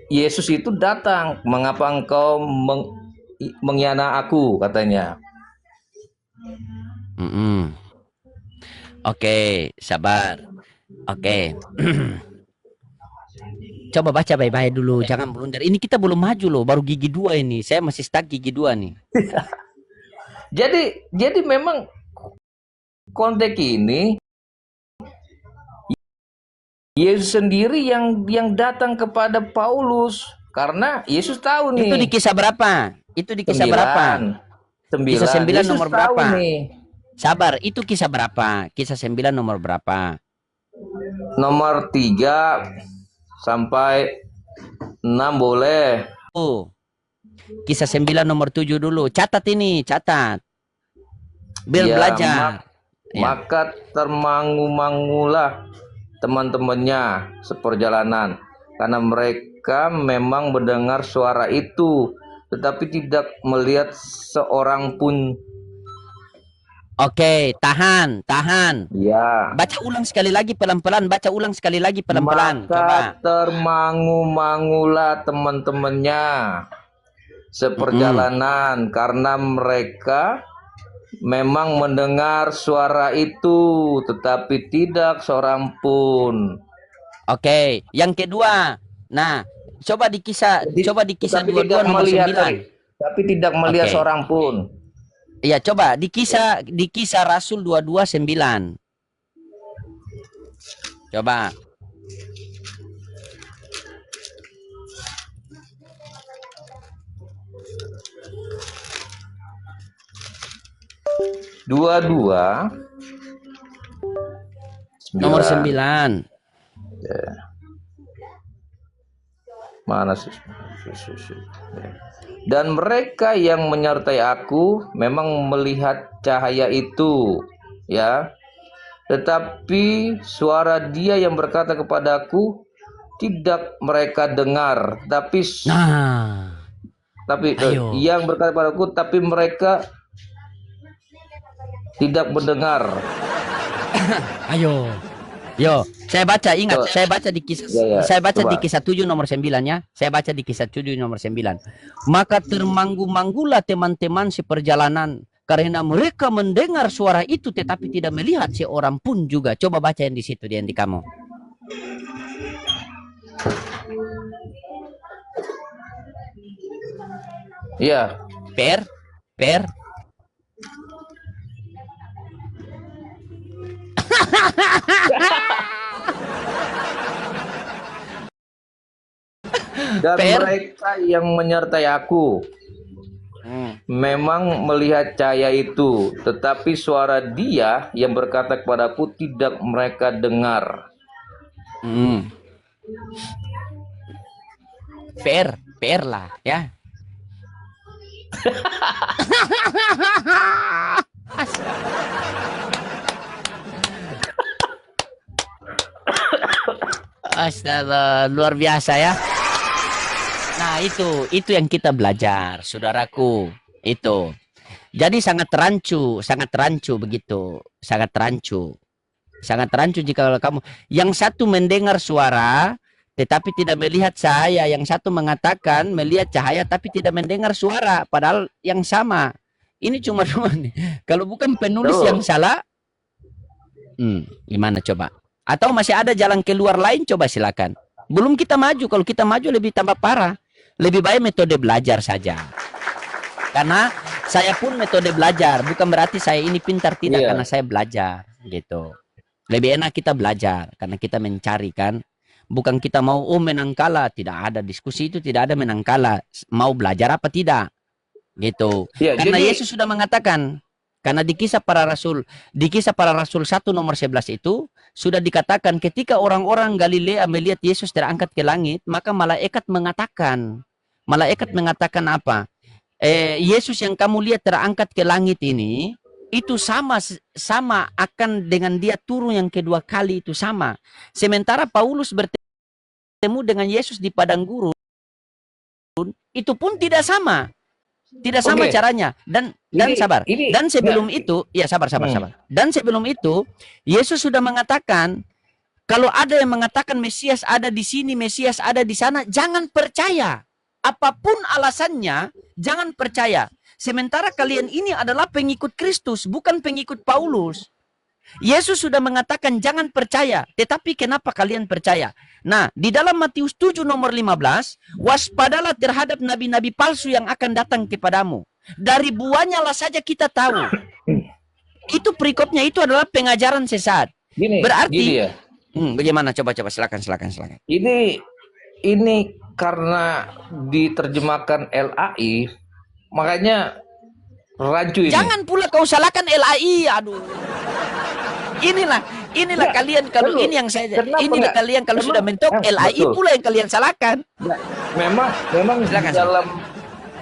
Yesus itu datang. Mengapa engkau mengkhianati aku, katanya. Oke, sabar. Oke. Coba baca baik-baik dulu, jangan blunder. Ini kita belum maju loh, baru gigi 2 ini. Saya masih stuck gigi 2 nih. Jadi memang konteks ini Yesus sendiri yang datang kepada Paulus, karena Yesus tahu nih. Itu di kisah berapa? Itu di kisah berapa? 9. Kisah 9 Yesus nomor tahu berapa? nih. Sabar, itu kisah berapa? Kisah 9 nomor berapa? Nomor 3 sampai 6 boleh. Kisah 9 nomor 7 dulu. Catat ini, catat. Biar Ya, belajar. Maka termangu-mangulah teman-temannya seperjalanan, karena mereka memang mendengar suara itu, tetapi tidak melihat seorang pun. Oke, tahan. Ya. Baca ulang sekali lagi pelan-pelan. Coba. Maka termangu-mangulah teman-temannya seperjalanan, karena mereka memang mendengar suara itu, tetapi tidak seorang pun. Oke, yang kedua. Nah, coba di kisah 22 nomor 9. Tapi tidak melihat seorang pun. Iya, coba di kisah Rasul 22:9. Coba. Dua-dua Nomor 9. Ya. Mana sih? Dan mereka yang menyertai aku memang melihat cahaya itu, ya. Tetapi suara dia yang berkata kepadaku tidak mereka dengar. Tapi yang berkata kepadaku, tapi mereka tidak mendengar. Yo, saya baca, ingat, saya baca di kisah saya baca coba. di kisah 7 nomor 9 ya. Saya baca di kisah 7 nomor 9. Maka termanggu-manggulah teman-teman seperjalanan, karena mereka mendengar suara itu tetapi tidak melihat seorang pun juga. Coba baca yang di situ, di kamu. Iya. Per. Dan mereka yang menyertai aku memang melihat cahaya itu, tetapi suara dia yang berkata kepadaku tidak mereka dengar. Per lah ya. Astaga, luar biasa ya. Nah, itu yang kita belajar, saudaraku. Itu. Jadi sangat rancu begitu. Sangat rancu jika kamu yang satu mendengar suara tetapi tidak melihat cahaya, yang satu mengatakan melihat cahaya tapi tidak mendengar suara, padahal yang sama. Ini cuma nih. Kalau bukan penulis yang salah, gimana coba? Atau masih ada jalan keluar lain? Coba silakan. Belum kita maju. Kalau kita maju lebih tambah parah. Lebih baik metode belajar saja. Karena Saya pun metode belajar, bukan berarti saya ini pintar, tidak, Iya. karena saya belajar gitu. Lebih enak kita belajar karena kita mencari kan. Bukan kita mau menang kalah, tidak ada diskusi itu, tidak ada menang kalah. Mau belajar apa tidak gitu. Iya, Karena jadi Yesus sudah mengatakan, karena di kisah para rasul 1 nomor 11 itu sudah dikatakan ketika orang-orang Galilea melihat Yesus terangkat ke langit, maka malaikat mengatakan apa? Yesus yang kamu lihat terangkat ke langit ini itu sama akan dengan dia turun yang kedua kali, itu sama. Sementara Paulus bertemu dengan Yesus di padang gurun, itu pun tidak sama. Tidak sama oke. caranya. Dan sabar. Ini Dan enggak. sebelum itu, ya sabar. Hmm. Dan sebelum itu, Yesus sudah mengatakan, kalau ada yang mengatakan Mesias ada di sini, Mesias ada di sana, jangan percaya. Apapun alasannya, jangan percaya. Sementara kalian ini adalah pengikut Kristus, bukan pengikut Paulus. Yesus sudah mengatakan jangan percaya, tetapi kenapa kalian percaya? Nah, di dalam Matius 7 nomor 15, waspadalah terhadap nabi-nabi palsu yang akan datang kepadamu. Dari buahnya lah saja kita tahu. Itu perikopnya itu adalah pengajaran sesat. Gini Berarti, ya. bagaimana? Coba, silakan. Ini karena diterjemahkan LAI, makanya rancu ini. Jangan pula kau salahkan LAI, aduh. Inilah Enggak, kalian kalau betul. ini yang saya Kenapa inilah enggak? kalian kalau Memang, sudah mentok LAI betul. pula yang kalian salahkan. Enggak. Memang Silakan, dalam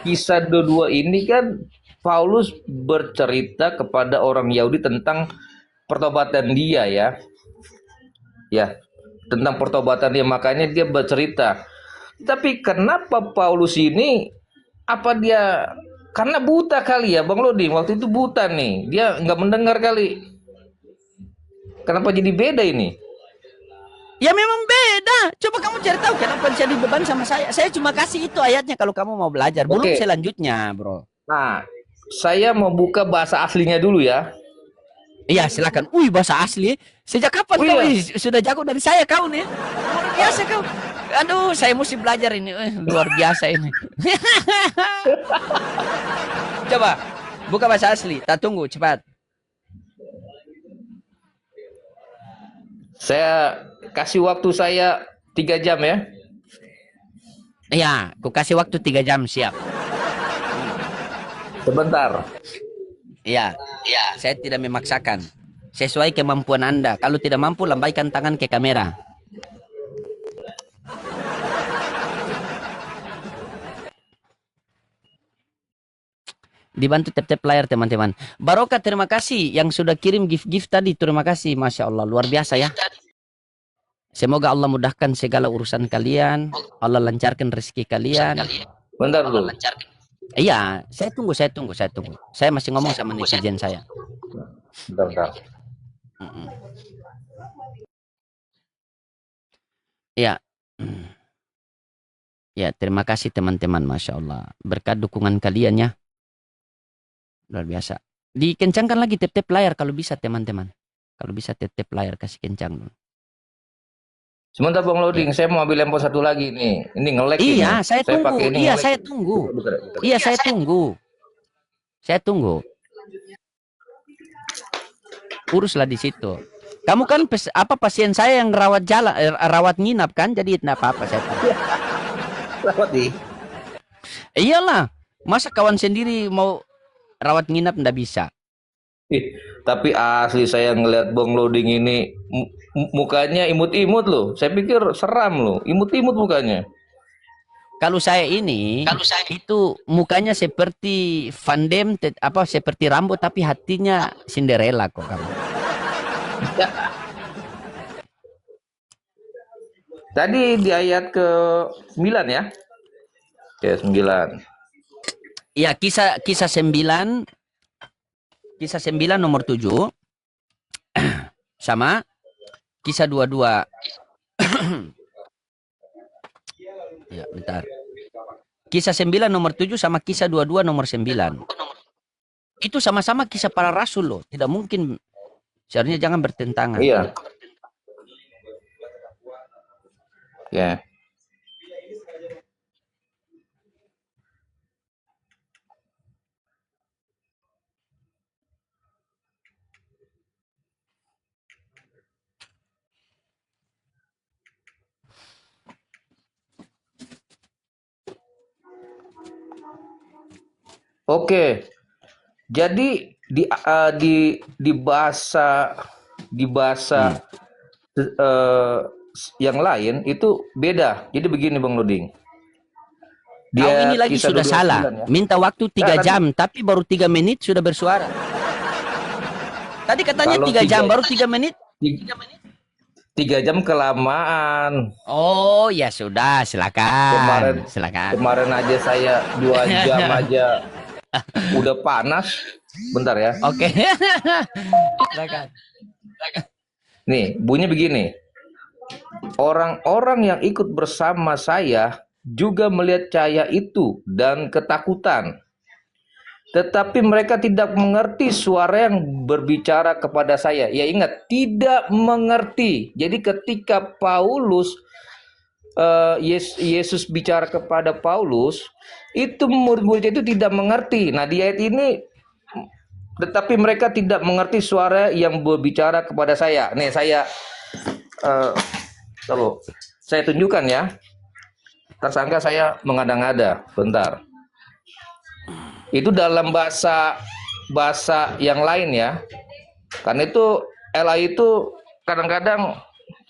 kisah dua ini kan Paulus bercerita kepada orang Yahudi tentang pertobatan dia ya. Ya, tentang pertobatan dia, makanya dia bercerita. Tapi kenapa Paulus ini apa dia karena buta kali ya Bang Lodi, waktu itu buta nih, dia nggak mendengar kali. Kenapa jadi beda ini? Ya memang beda. Coba kamu cari tahu kenapa jadi beban sama saya. Saya cuma kasih itu ayatnya kalau kamu mau belajar. Belum Oke, selanjutnya, bro. nah saya mau buka bahasa aslinya dulu ya. Iya, silakan. Wih, bahasa asli. Sejak kapan Oh kau iya, sudah jago dari saya kau nih? Luar biasa kau. Aduh, saya mesti belajar ini. Luar biasa ini. Coba buka bahasa asli. Tak tunggu, cepat. saya kasih waktu saya 3 jam ya. Iya, aku kasih waktu 3 jam, siap. Sebentar. Iya, saya tidak memaksakan. Sesuai kemampuan Anda. Kalau tidak mampu, lambaikan tangan ke kamera. Dibantu tap-tap layar, teman-teman. Barokah, terima kasih yang sudah kirim gift-gift tadi. Terima kasih, Masya Allah. Luar biasa ya. Semoga Allah mudahkan segala urusan kalian. Allah lancarkan rezeki kalian. Bentar dulu. Iya, saya tunggu. Saya masih ngomong sama netizen saya. Bentar. Ya. Ya, terima kasih teman-teman. Masya Allah. Berkat dukungan kalian ya. Luar biasa. Dikencangkan lagi tap-tap layar kalau bisa teman-teman. Kalau bisa tap-tap layar, kasih kencang dulu. Sebentar Bang Loading, saya mau ambil handphone satu lagi nih. Ini nge-lag ini. Iya, saya tunggu. pakai ini Iya, nge-lag. saya tunggu. Bentar. Iya, saya tunggu. Saya tunggu. Uruslah di situ. Kamu kan pasien saya yang rawat nginap kan, jadi tidak apa-apa saya. Rawat di. Iyalah, masa kawan sendiri mau rawat nginap ndak bisa. Tapi asli saya ngelihat Bang Loading ini mukanya imut-imut loh. Saya pikir seram loh, imut-imut mukanya. Kalau saya itu mukanya seperti Van Damme, seperti Rambo, tapi hatinya Cinderella kok kamu. Tadi di ayat ke 9 ya. Oke, 9. Iya, kisah 9 nomor 7 sama kisah 22. Ya, bentar. Kisah 9 nomor 7 sama kisah 22 nomor 9. Itu sama-sama kisah para rasul loh. Tidak mungkin. Seharusnya jangan bertentangan. Iya. Ya. Oke. Jadi di bahasa eh, yang lain itu beda. Jadi begini Bang Nuding. Kau ini lagi Kisah sudah 229 salah. ya. Minta waktu 3 Nah, jam, tapi baru 3 menit sudah bersuara. Tadi katanya Kalau 3 jam, tiga- baru 3 menit. 3 jam kelamaan. Oh ya sudah, Kemarin silakan, silakan. kemarin aja saya 2 jam aja udah panas. Bentar ya. Oke. Silakan. Nih, bunyi begini. Orang-orang yang ikut bersama saya juga melihat cahaya itu dan ketakutan. Tetapi mereka tidak mengerti suara yang berbicara kepada saya. Ya ingat, tidak mengerti. Jadi ketika Paulus Yesus bicara kepada Paulus, itu murid-murid itu tidak mengerti. Nah, di ayat ini tetapi mereka tidak mengerti suara yang berbicara kepada saya. Nih saya saya tunjukkan ya. Tersangka saya mengada-ngada. Bentar. Itu dalam bahasa yang lain ya. Karena itu LA itu kadang-kadang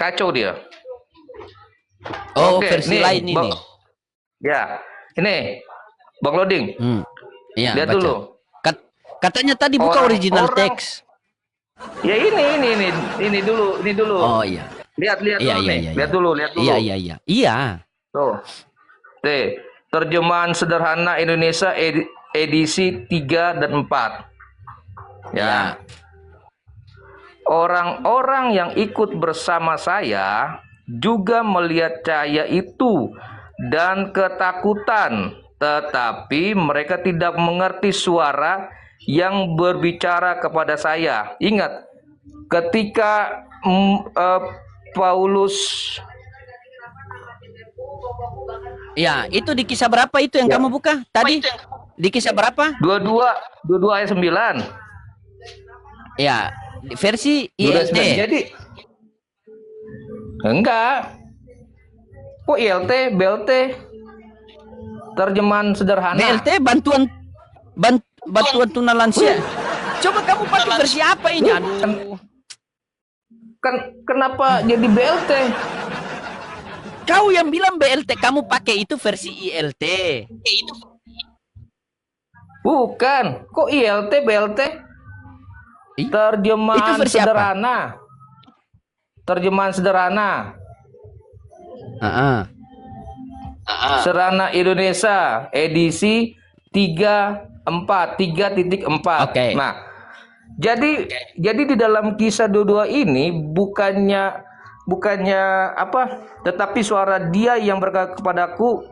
kacau dia. Oh, Oke, versi nih, lain ini. Ya, ini Bang Loading. Iya, Lihat baca. dulu. Katanya tadi buka original teks. Ya ini dulu. Oh iya. Lihat Iya, dulu iya, nih. iya, Lihat dulu. Iya. Iya. Tuh. Terjemahan sederhana Indonesia edisi 3 dan 4. Ya. Orang-orang yang ikut bersama saya juga melihat cahaya itu dan ketakutan, tetapi mereka tidak mengerti suara yang berbicara kepada saya. Ingat, ketika Paulus, Ya, itu di kisah berapa itu yang kamu buka tadi? Di kisah berapa? 22 ayat 9. Ya, versi 29. ILT. Jadi enggak. Kok ILT, BLT? Terjemahan sederhana. BLT bantuan tuna lansia. Coba kamu pakai versi apa ini? Aduh. Kenapa jadi BLT? Kau yang bilang BLT, kamu pakai itu versi ILT. Bukan. Kok ILT, BLT? Terjemahan itu versi sederhana. apa? Terjemahan sederhana. Sederhana Indonesia edisi 3.4. Oke. Nah, jadi di dalam kisah 22 ini bukannya apa, tetapi suara dia yang berkata kepadaku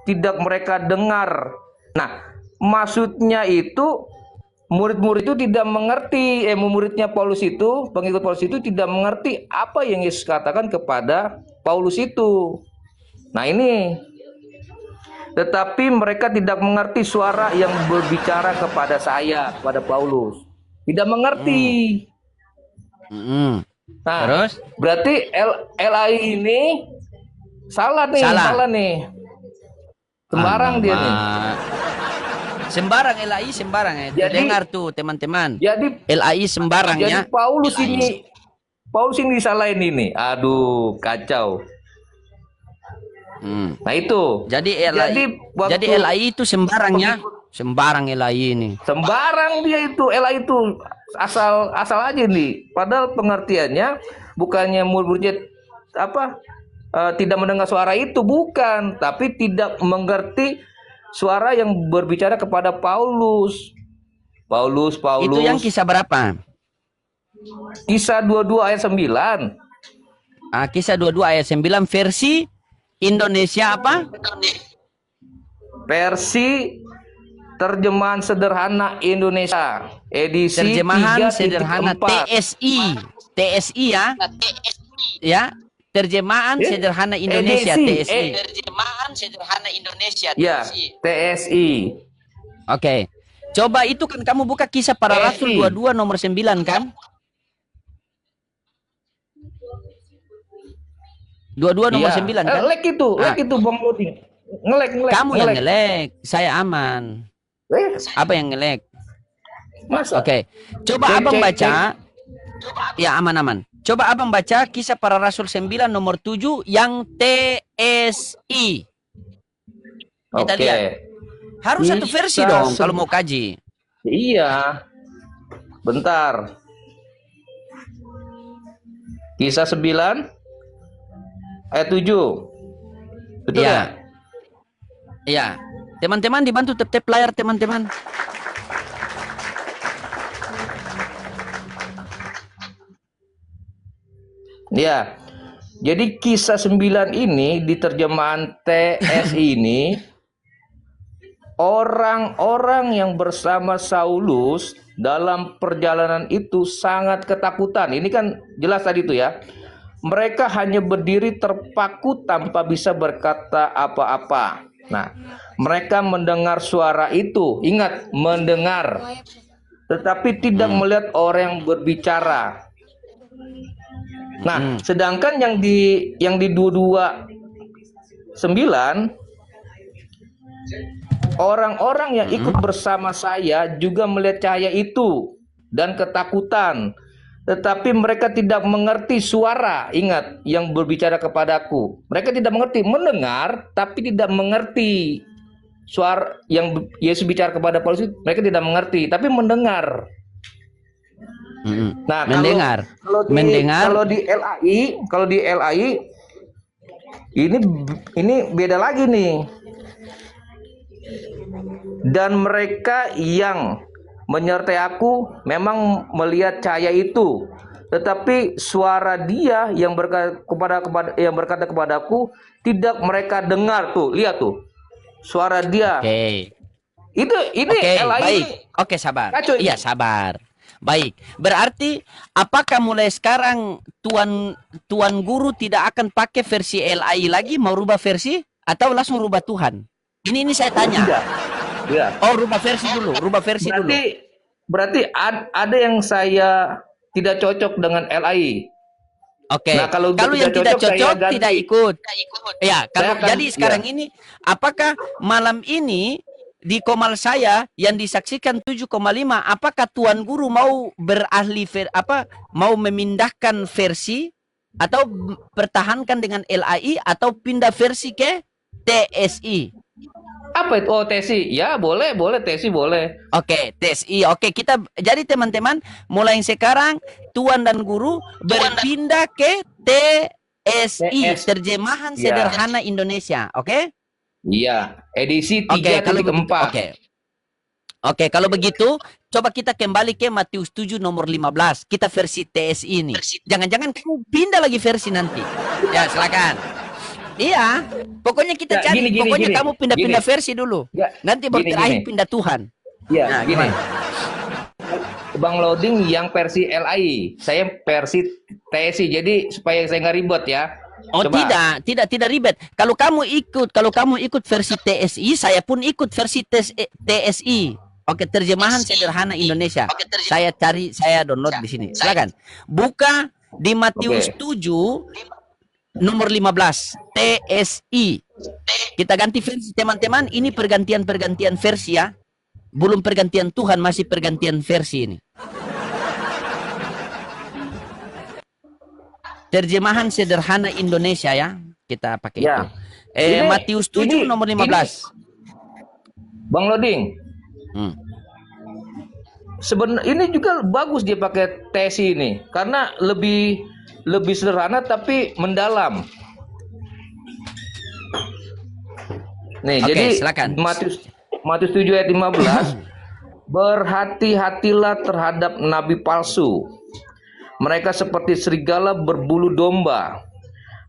tidak mereka dengar. Nah, maksudnya itu murid-murid itu tidak mengerti, muridnya Paulus itu, pengikut Paulus itu tidak mengerti apa yang Yesus katakan kepada Paulus itu. Nah ini, tetapi mereka tidak mengerti suara yang berbicara kepada saya, kepada Paulus. Tidak mengerti. Nah, Terus? berarti LAI ini salah nih. Sembarang dia nih. Sembarang LAI sembarang ya. Dengar tuh teman-teman. Jadi LAI sembarang ya. Jadi Paulus ini disalahin ini. Aduh, kacau. Nah itu. Jadi LAI itu sembarangnya. Sembarang LAI ini. Sembarang dia itu. LAI itu asal aja nih. Padahal pengertiannya bukannya murid-muridnya tidak mendengar suara itu, bukan, tapi tidak mengerti suara yang berbicara kepada Paulus. Itu yang kisah berapa? Kisah 22 ayat 9. Kisah 22 ayat 9 versi Indonesia apa? Versi terjemahan sederhana Indonesia edisi terjemahan sederhana 3.4. TSI ya. Ya, terjemahan sederhana Indonesia TSI. Terjemahan sederhana Indonesia Ya, TSI. Oke. Coba itu kan kamu buka kisah para rasul 22 nomor 9 kan? 22 nomor 9 kan? Lek itu Bang Loding. Ngelek. Kamu yang ngelek, saya aman. Apa yang nge-lag? Masa? Oke. Coba Cek, abang cek, baca. Ya, aman-aman. Coba abang baca Kisah Para Rasul 9 nomor 7 yang TSI. Kita Oke. lihat. Harus satu versi Kisah dong kalau mau kaji. Iya. Bentar. Kisah 9 ayat 7. Betul Iya. ya? Iya. Teman-teman dibantu tap-tap layar teman-teman. Ya. Jadi kisah 9 ini di terjemahan TSI ini orang-orang yang bersama Saulus dalam perjalanan itu sangat ketakutan. Ini kan jelas tadi itu ya. Mereka hanya berdiri terpaku tanpa bisa berkata apa-apa. Nah, mereka mendengar suara itu. Ingat, mendengar. Tetapi tidak melihat orang yang berbicara. Nah, sedangkan yang di 229 orang-orang yang ikut bersama saya juga melihat cahaya itu dan ketakutan, tetapi mereka tidak mengerti suara. Ingat, yang berbicara kepadaku. Mereka tidak mengerti, mendengar tapi tidak mengerti suara yang Yesus bicara kepada Paulus. Mereka tidak mengerti, tapi mendengar. Nah, Mendengar. kalau di LAI ini beda lagi nih. Dan mereka yang menyertai aku memang melihat cahaya itu, tetapi suara dia yang berkata kepadaku tidak mereka dengar. Tuh, lihat tuh. Suara dia. Oke. Ini LAI. Baik. Oke, sabar. Kacau ini. Iya, sabar. Baik. Berarti apakah mulai sekarang tuan guru tidak akan pakai versi LAI lagi, mau rubah versi atau langsung rubah Tuhan? Ini saya tanya. Tidak. Ya. Oh, rubah versi dulu, Berarti ada yang saya tidak cocok dengan LAI. Oke. Nah, kalau yang tidak cocok tidak ikut. Ya, kalau jadi sekarang ya. ini apakah malam ini di Komal saya yang disaksikan 7,5, apakah tuan guru mau mau memindahkan versi atau pertahankan dengan LAI atau pindah versi ke TSI? Apa itu? Oh, TSI. Ya, boleh TSI boleh. Oke, TSI. Oke, kita jadi teman-teman mulai sekarang tuan dan guru berpindah ke TSI, terjemahan sederhana Indonesia. Oke? Iya, edisi 3.4. Oke, kalau begitu coba kita kembali ke Matius 7 nomor 15. Kita versi TSI ini. Jangan-jangan kamu pindah lagi versi nanti. Ya, silakan. Iya, pokoknya kita cari. Pokoknya kamu pindah-pindah versi dulu. Ya, nanti baru terakhir pindah Tuhan. Iya, nah, gini. Bang Loading yang versi LAI, saya versi TSI. Jadi supaya saya nggak ribet ya. Oh, coba. tidak ribet. Kalau kamu ikut versi TSI, saya pun ikut versi TSI. Oke, terjemahan sederhana Indonesia. Saya download di sini. Silakan. Buka di Matius 7 nomor 15 TSI. Kita ganti versi teman-teman. Ini pergantian versi ya. Belum pergantian Tuhan, masih pergantian versi ini. Terjemahan sederhana Indonesia ya. Kita pakai itu. Matius 7 nomor 15. Bang Loading. Sebenarnya ini juga bagus dia pakai TSI ini karena lebih sederhana tapi mendalam. Nih, jadi silakan. Matius 7 ayat 15. Berhati-hatilah terhadap nabi palsu. Mereka seperti serigala berbulu domba.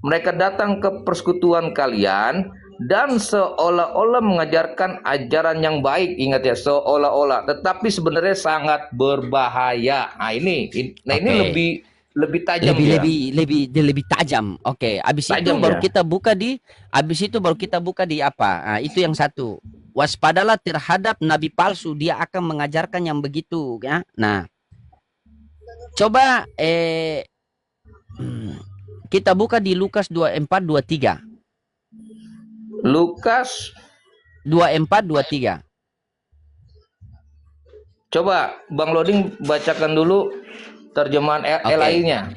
Mereka datang ke persekutuan kalian dan seolah-olah mengajarkan ajaran yang baik. Ingat ya, seolah-olah, tetapi sebenarnya sangat berbahaya. Nah, ini lebih tajam, lebih tajam. Oke, habis itu baru kita buka di apa? Nah, itu yang satu. Waspadalah terhadap nabi palsu, dia akan mengajarkan yang begitu ya. Nah, coba kita buka di Lukas 24-23. Lukas 24-23. Coba Bang Loding bacakan dulu terjemahan Oke. LAI-nya.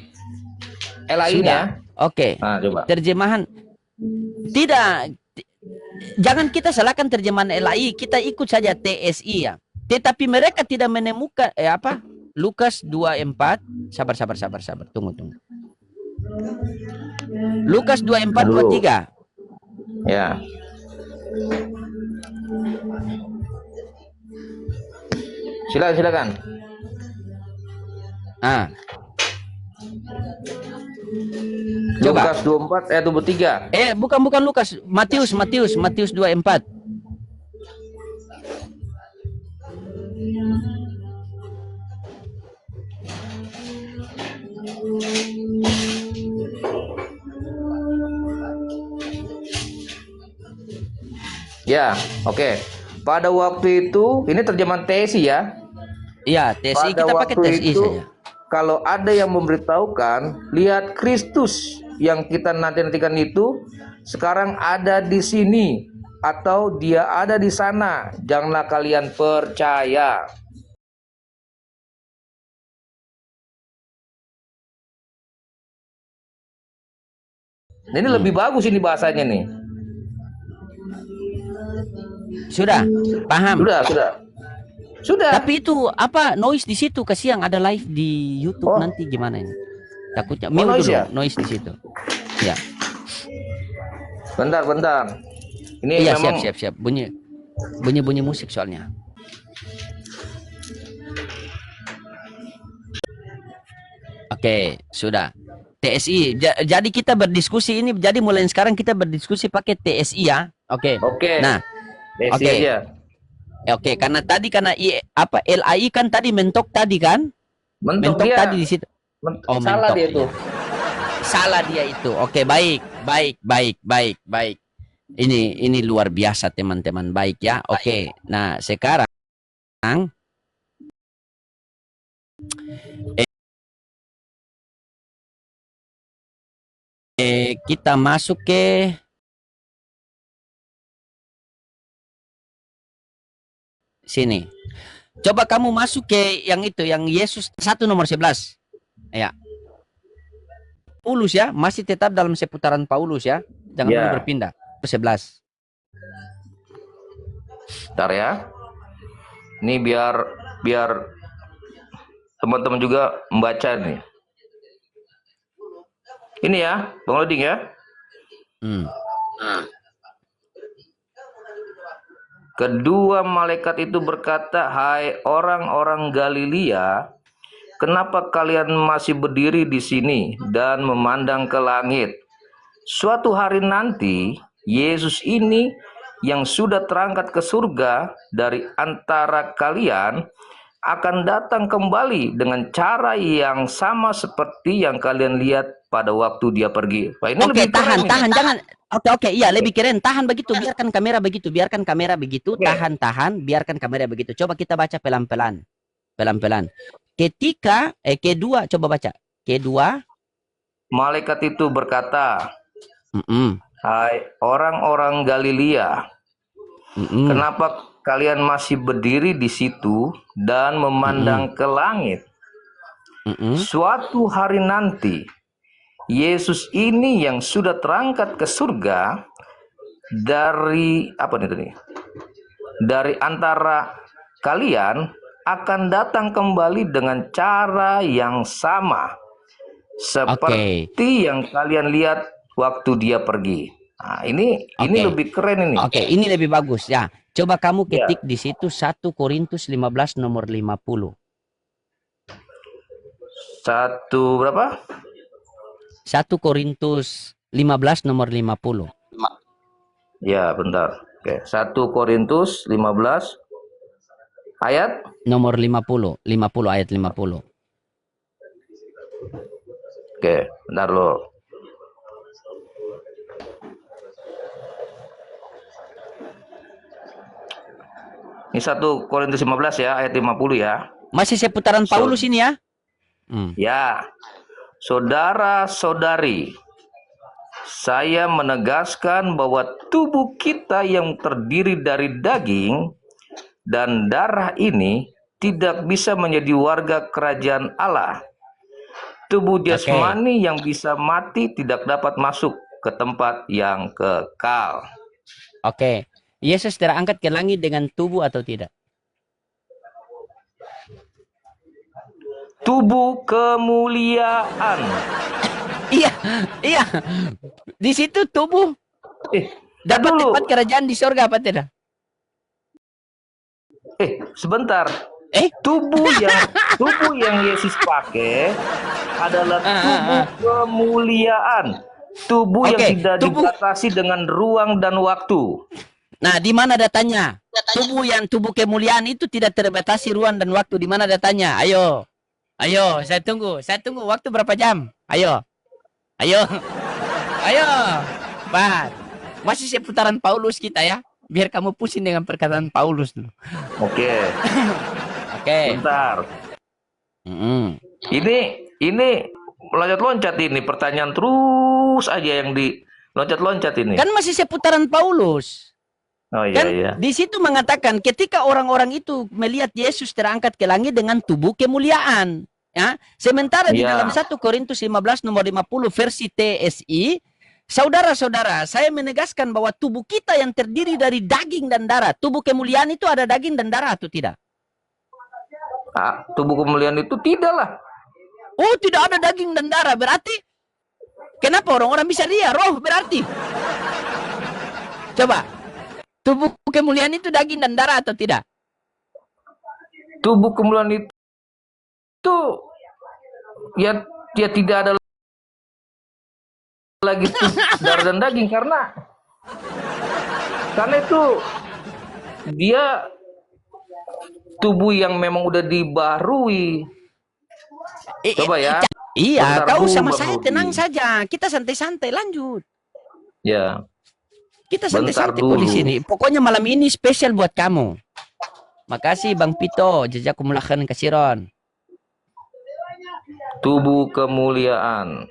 LAI-nya. Sudah. Oke. Nah, coba. Terjemahan tidak, jangan kita salahkan terjemahan LAI, kita ikut saja TSI ya. Tetapi mereka tidak menemukan Lukas 24. Sabar. Tunggu. Lukas 24 Dulu. 23. Ya. Silakan. Ah. Coba. Lukas 24 ayat 23. Bukan Lukas, Matius 24. Ya, oke. Pada waktu itu, ini terjemahan TSI ya. Iya, TSI, Pada kita pakai waktu TSI itu, saja. kalau ada yang memberitahukan, lihat Kristus yang kita nanti-nantikan itu sekarang ada di sini atau dia ada di sana, janganlah kalian percaya. Ini lebih bagus ini bahasanya nih. Sudah, paham. Sudah. Tapi itu noise di situ, kasihan ada live di YouTube nanti gimana ini? Takutnya mute noise dulu, ya? noise di situ. Ya. Bentar. Ini Iya, memang siap. Bunyi musik soalnya. Oke, sudah. TSI. Jadi kita berdiskusi ini, jadi mulai sekarang kita berdiskusi pakai TSI ya. Oke. Nah, TSI oke. aja. Oke, karena LAI kan tadi mentok tadi kan? Mentok dia. tadi di situ. Salah mentok, dia itu. ya. Salah dia itu. Oke, baik. Ini luar biasa teman-teman, baik ya. Oke. Nah, sekarang kita masuk ke sini. Coba kamu masuk ke yang itu, yang Yesus 1 nomor 11. Ya. Paulus ya, masih tetap dalam seputaran Paulus ya. Jangan dulu berpindah. 11. Bentar ya. Ini biar teman-teman juga membaca nih. Ini ya, Bang Loding ya. Kedua malaikat itu berkata, "Hai orang-orang Galilea, kenapa kalian masih berdiri di sini dan memandang ke langit? Suatu hari nanti, Yesus ini yang sudah terangkat ke surga dari antara kalian akan datang kembali dengan cara yang sama seperti yang kalian lihat pada waktu dia pergi." Wah, ini Oke, lebih keren ini. tahan, jangan. Oke, iya lebih keren. Tahan begitu, biarkan kamera begitu, tahan, biarkan kamera begitu. Coba kita baca pelan-pelan. Ketika kedua, coba baca. Kedua, Malaikat itu berkata, "Hai orang-orang Galilea, kenapa kalian masih berdiri di situ dan memandang ke langit? Suatu hari nanti, Yesus ini yang sudah terangkat ke surga dari dari antara kalian akan datang kembali dengan cara yang sama seperti yang kalian lihat waktu dia pergi." Nah, ini lebih keren ini. Oke, ini lebih bagus ya. Coba kamu ketik di situ 1 Korintus 15 nomor 50. 1 berapa? 1 Korintus 15 nomor 50. Ya, bentar. Oke, 1 Korintus 15 ayat nomor 50 ayat 50. Oke, bentar lo. Ini 1 Korintus 15 ya, ayat 50 ya. Masih seputaran Paulus ini ya. Ya. Saudara-saudari, saya menegaskan bahwa tubuh kita yang terdiri dari daging dan darah ini tidak bisa menjadi warga kerajaan Allah. Tubuh jasmani yang bisa mati tidak dapat masuk ke tempat yang kekal. Oke. Yesus terangkat ke langit dengan tubuh atau tidak? Tubuh kemuliaan. Iya, iya. Di situ tubuh dapat dulu. tempat kerajaan di surga apa tidak? Sebentar. Tubuh yang Yesus pakai adalah tubuh kemuliaan. Tubuh yang tidak dibatasi dengan ruang dan waktu. Nah, di mana datanya? Tubuh kemuliaan itu tidak terbatasi ruang dan waktu. Di mana datanya? Ayo. Ayo, saya tunggu. Waktu berapa jam? Ayo. Bat. Masih seputaran Paulus kita ya. Biar kamu pusing dengan perkataan Paulus dulu. Oke. Bentar. Ini loncat-loncat ini, pertanyaan terus aja yang di loncat-loncat ini. Kan masih seputaran Paulus. Oh iya, Kan iya. di situ mengatakan ketika orang-orang itu melihat Yesus terangkat ke langit dengan tubuh kemuliaan. Ya, sementara di dalam 1 Korintus 15 nomor 50 versi TSI, saudara-saudara, saya menegaskan bahwa tubuh kita yang terdiri dari daging dan darah, tubuh kemuliaan itu ada daging dan darah atau tidak? Tubuh kemuliaan itu tidaklah. Oh, tidak ada daging dan darah. Berarti kenapa orang-orang bisa lihat roh berarti? Coba. Tubuh kemuliaan itu daging dan darah atau tidak? Tubuh kemuliaan itu ya tidak ada lagi darah dan daging karena itu dia tubuh yang memang udah dibaharui. Coba ya. Iya, kau sama saya tenang saja. Kita santai-santai lanjut. Ya. Kita santai-santai di sini. Pokoknya malam ini spesial buat kamu. Makasih Bang Pito, jazakumullah khairan kasiron. Tubuh kemuliaan.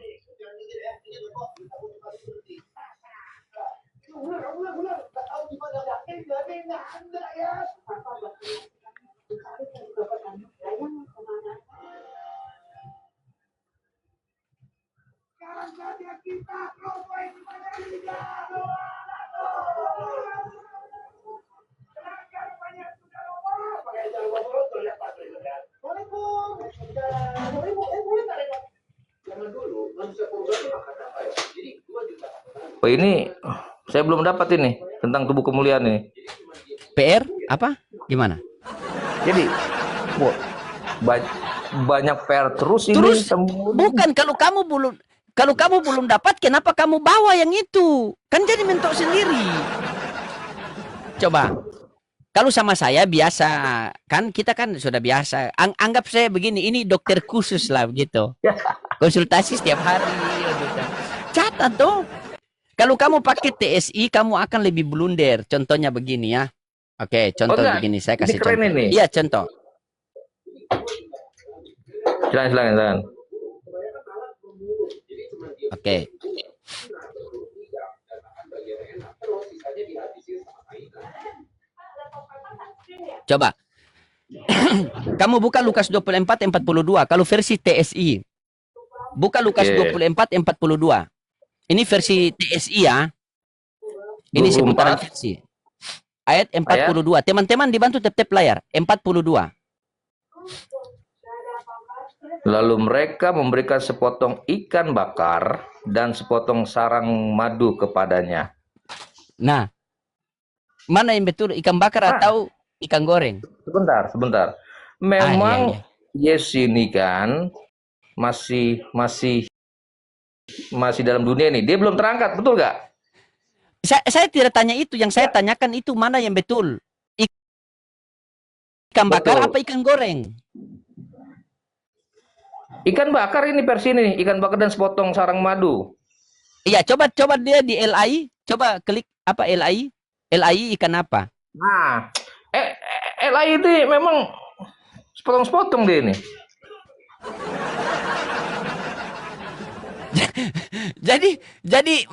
Oh, ini saya belum dapat ini tentang tubuh kemuliaan ini. PR apa? Gimana? Jadi banyak PR terus ini. Bukan kalau kamu belum dapat, kenapa kamu bawa yang itu? Kan jadi mentok sendiri. Coba. Kalau sama saya biasa, kan kita kan sudah biasa. Anggap saya begini, ini dokter khusus lah begitu. Konsultasi setiap hari. Gitu. Catat tuh. Kalau kamu pakai TSI, kamu akan lebih blunder. Contohnya begini ya. Oke, contoh begini. Saya kasih contoh. Ini. Iya, contoh. Silakan. Oke. Coba. Kamu buka Lukas 24:42 kalau versi TSI. Buka Lukas 24:42. Ini versi TSI ya. Ini seputaran versi. Ayat 42. Teman-teman dibantu tap-tap layar. 42. Lalu mereka memberikan sepotong ikan bakar dan sepotong sarang madu kepadanya. Nah, mana yang betul, ikan bakar atau ikan goreng? Sebentar. Memang Yesus ini kan masih dalam dunia ini. Dia belum terangkat, betul nggak? Saya tidak tanya itu. Yang saya tanyakan itu mana yang betul. Ikan bakar apa ikan goreng? Ikan bakar ini versi ini. Ikan bakar dan sepotong sarang madu. Iya, coba dia di LI. Coba klik apa LI? LI ikan apa? Nah, LI itu memang sepotong-sepotong dia ini. Jadi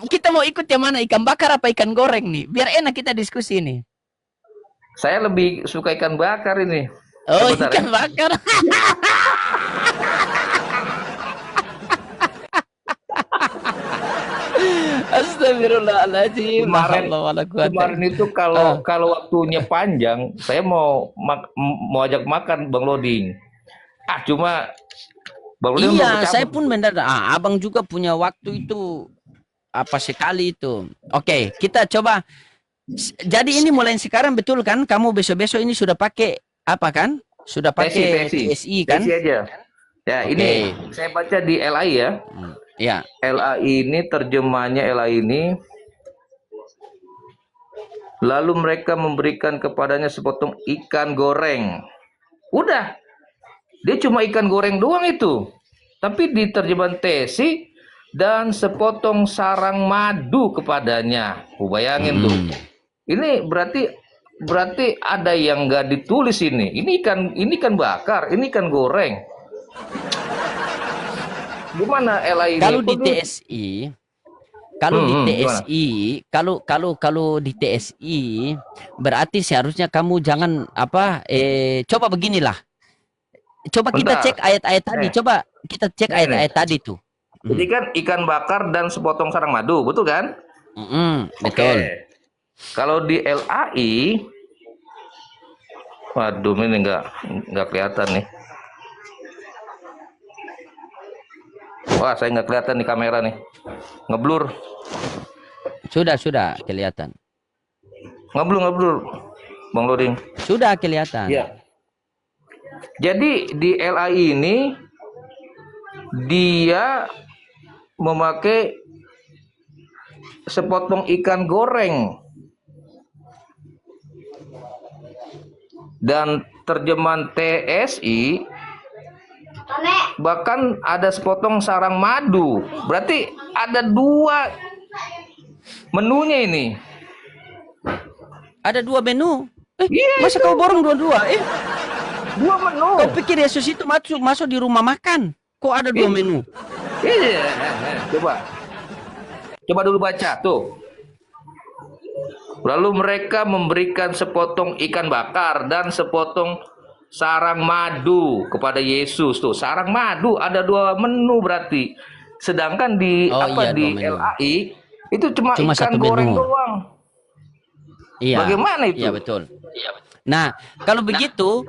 kita mau ikut yang mana, ikan bakar apa ikan goreng nih? Biar enak kita diskusi nih. Saya lebih suka ikan bakar ini. Oh, Bentar ikan ya. bakar. Astagfirullahaladzim. La Kemarin haula wala quwata kemarin itu Ah, kalau kalau waktunya panjang, saya mau ajak makan Bang Loding. Cuma Bang Loding belum iya, saya kecabut. pun mendadak. Abang juga punya waktu itu apa sekali itu. Oke, kita coba. Jadi ini mulai sekarang betul kan? Kamu besok-besok ini sudah pakai apa kan? Sudah pakai Tesi, TSI kan? tesi aja. Ya, ini Oke. saya baca di LAI ya. Ya. LAI ini terjemahannya LAI ini. Lalu mereka memberikan kepadanya sepotong ikan goreng. Udah, dia cuma ikan goreng doang itu. Tapi di terjemahan Tesi dan sepotong sarang madu kepadanya. Bayangin tuh. Ini berarti ada yang nggak ditulis ini. Ini ikan bakar, ini ikan goreng. Gimana LA ini? Kalau di TSI, Gimana? kalau di TSI berarti seharusnya kamu jangan coba beginilah. Coba kita Bentar. cek ayat-ayat tadi. Coba kita cek ayat-ayat tadi tuh. Jadi kan ikan bakar dan sepotong sarang madu, betul kan? Betul. Oke. Kalau di LAI, waduh ini nggak kelihatan nih. Wah, saya nggak kelihatan di kamera nih, ngeblur, Sudah kelihatan. ngeblur, Bang Loding. Sudah kelihatan. Iya. Jadi di LAI ini dia memakai sepotong ikan goreng. Dan terjemahan TSI bahkan ada sepotong sarang madu. Berarti ada dua menunya ini. Ada dua menu. Iya, Masa kau borong dua-dua? dua menu. Kau pikir Yesus itu masuk di rumah makan? Kok ada dua menu? Iya. Coba dulu baca tuh. Lalu mereka memberikan sepotong ikan bakar dan sepotong sarang madu kepada Yesus. Tuh, sarang madu ada dua menu berarti. Sedangkan di di LAI itu cuma ikan satu goreng menu doang. Iya. Bagaimana itu? Iya, betul. Nah, kalau begitu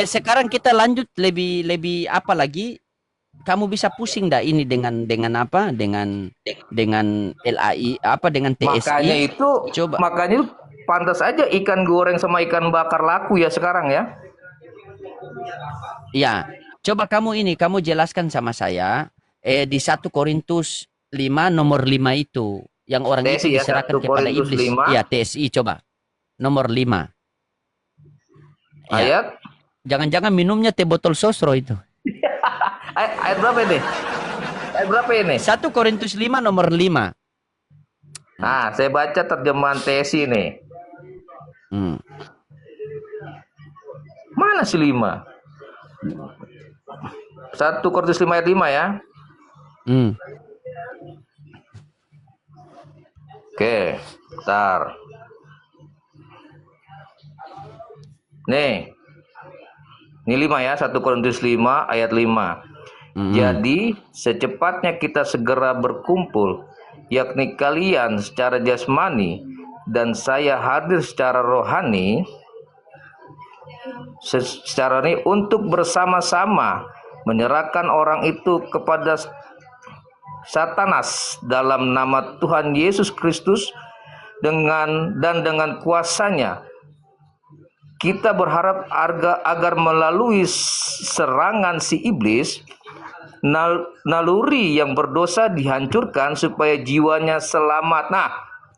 sekarang kita lanjut lebih apa lagi? Kamu bisa pusing dah ini dengan apa? Dengan LAI dengan TSI. Makanya itu pantas aja ikan goreng sama ikan bakar laku ya sekarang ya. Ya, coba kamu jelaskan sama saya di 1 Korintus 5 nomor 5 itu yang orang TSI itu diserahkan kepada iblis. 5. Ya, TSI coba. Nomor 5. Ayat. Jangan-jangan minumnya teh botol sosro itu. Ayat berapa ini? Ayat berapa ini? 1 Korintus 5 nomor 5. Nah, saya baca terjemahan TSI nih. Mana sih 5? 1 Korintus 5 ayat 5 ya. Oke, bentar. Nih. Ini 5 ya, 1 Korintus 5 ayat 5. Jadi, secepatnya kita segera berkumpul, yakni kalian secara jasmani dan saya hadir secara rohani, secara ini untuk bersama-sama menyerahkan orang itu kepada Satanas dalam nama Tuhan Yesus Kristus dengan kuasanya. Kita berharap agar melalui serangan si iblis, naluri yang berdosa dihancurkan supaya jiwanya selamat. Nah,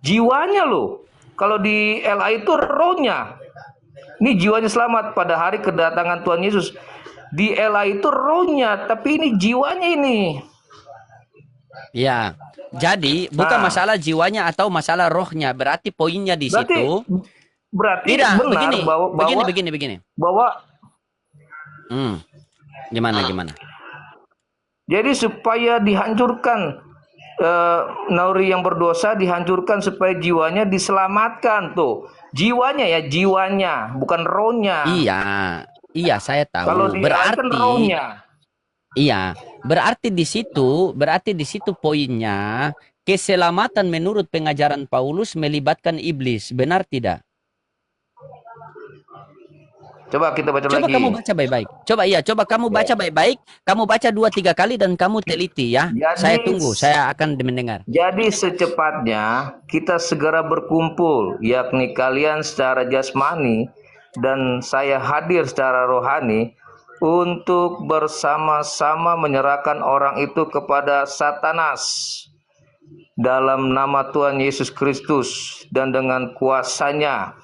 jiwanya loh. Kalau di LA itu rohnya. Ini jiwanya selamat pada hari kedatangan Tuhan Yesus. Di LA itu rohnya, tapi ini jiwanya ini. Ya, jadi bukan masalah jiwanya atau masalah rohnya. Berarti poinnya di situ. Berarti tidak, benar begini. Bahwa gimana? Jadi supaya dihancurkan naluri yang berdosa dihancurkan supaya jiwanya diselamatkan tuh. Jiwanya ya, jiwanya, bukan rohnya. Iya, saya Kalau tahu. di Allah kan Berarti rohnya. iya, berarti di situ poinnya keselamatan menurut pengajaran Paulus melibatkan iblis. Benar tidak? Coba kita baca Coba kamu lagi. baca baik-baik. Coba kamu baca baik-baik. Kamu baca 2-3 kali dan kamu teliti ya. Saya Jadi tunggu, saya akan mendengar. Jadi secepatnya kita segera berkumpul, yakni kalian secara jasmani dan saya hadir secara rohani untuk bersama-sama menyerahkan orang itu kepada Satanas dalam nama Tuhan Yesus Kristus, dan dengan kuasanya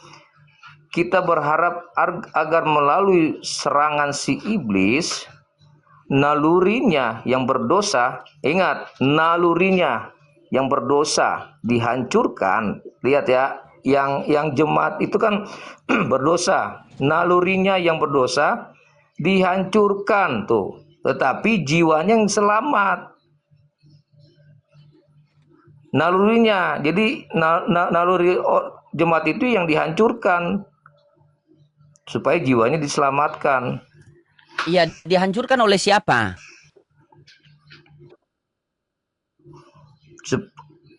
kita berharap agar melalui serangan si iblis, nalurinya yang berdosa, ingat, nalurinya yang berdosa dihancurkan. Lihat ya, yang jemaat itu kan berdosa, nalurinya yang berdosa dihancurkan tuh, tetapi jiwanya yang selamat. Nalurinya, jadi naluri jemaat itu yang dihancurkan supaya jiwanya diselamatkan. Iya, dihancurkan oleh siapa?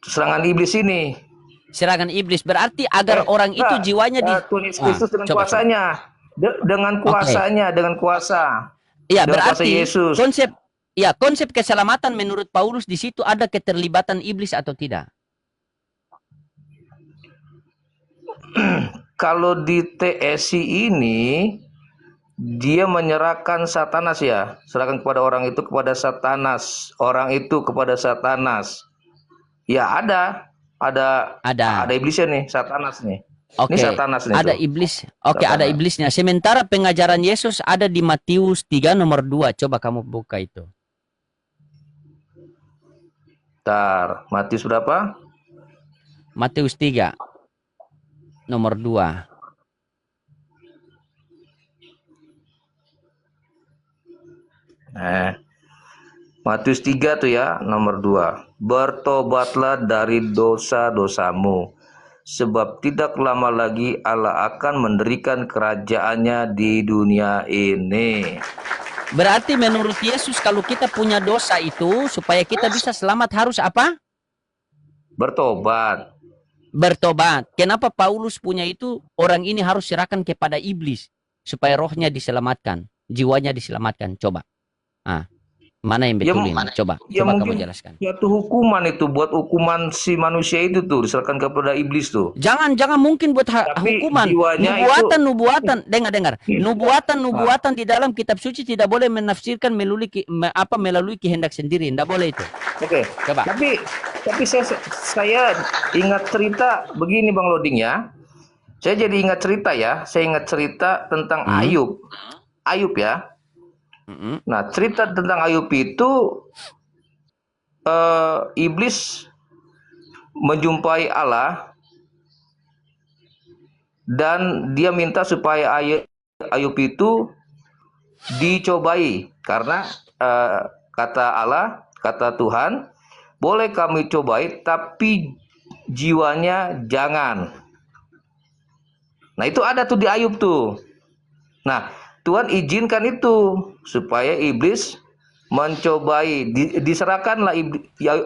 Serangan iblis ini. Serangan iblis. Berarti agar orang itu jiwanya di Tuhan Yesus Kristus dengan coba. kuasanya. Dengan kuasanya, dengan kuasa. Iya, Dengan kuasa berarti Yesus. konsep keselamatan menurut Paulus di situ ada keterlibatan iblis atau tidak? Kalau di TSI ini dia menyerahkan Satanas ya, serahkan kepada orang itu kepada Satanas, orang itu kepada Satanas. Ya ada iblisnya nih, Satanas nih. Oke, Ini Satanas nih. ada tuh. iblis. Oke, ada Satanas. iblisnya. Sementara pengajaran Yesus ada di Matius 3 nomor 2. Coba kamu buka itu. Bentar, Matius berapa? Matius 3 nomor 2. Matius 3 tuh ya, nomor 2. Bertobatlah dari dosa-dosamu, sebab tidak lama lagi Allah akan mendirikan kerajaannya di dunia ini. Berarti menurut Yesus kalau kita punya dosa itu supaya kita bisa selamat harus apa? Bertobat. Bertobat. Kenapa Paulus punya itu? Orang ini harus serahkan kepada iblis supaya rohnya diselamatkan, jiwanya diselamatkan. Coba. Mana yang betul ini? Coba kamu mungkin jelaskan. Suatu hukuman itu buat hukuman si manusia itu tuh diserahkan kepada iblis tuh. Jangan mungkin buat Tapi hukuman. jiwanya Nubuatan. Dengar. Nubuatan di dalam kitab suci tidak boleh menafsirkan melalui kehendak sendiri. Tidak boleh itu. Oke. Coba. Tapi saya ingat cerita begini Bang Loding ya. Saya jadi ingat cerita ya. Saya ingat cerita tentang Ayub. Ayub ya. Nah, cerita tentang Ayub itu iblis menjumpai Allah dan dia minta supaya Ayub itu dicobai karena kata Allah, kata Tuhan, boleh kami cobai tapi jiwanya jangan. Nah, itu ada tuh di Ayub tuh. Nah, Tuhan izinkan itu supaya iblis mencobai, diserahkanlah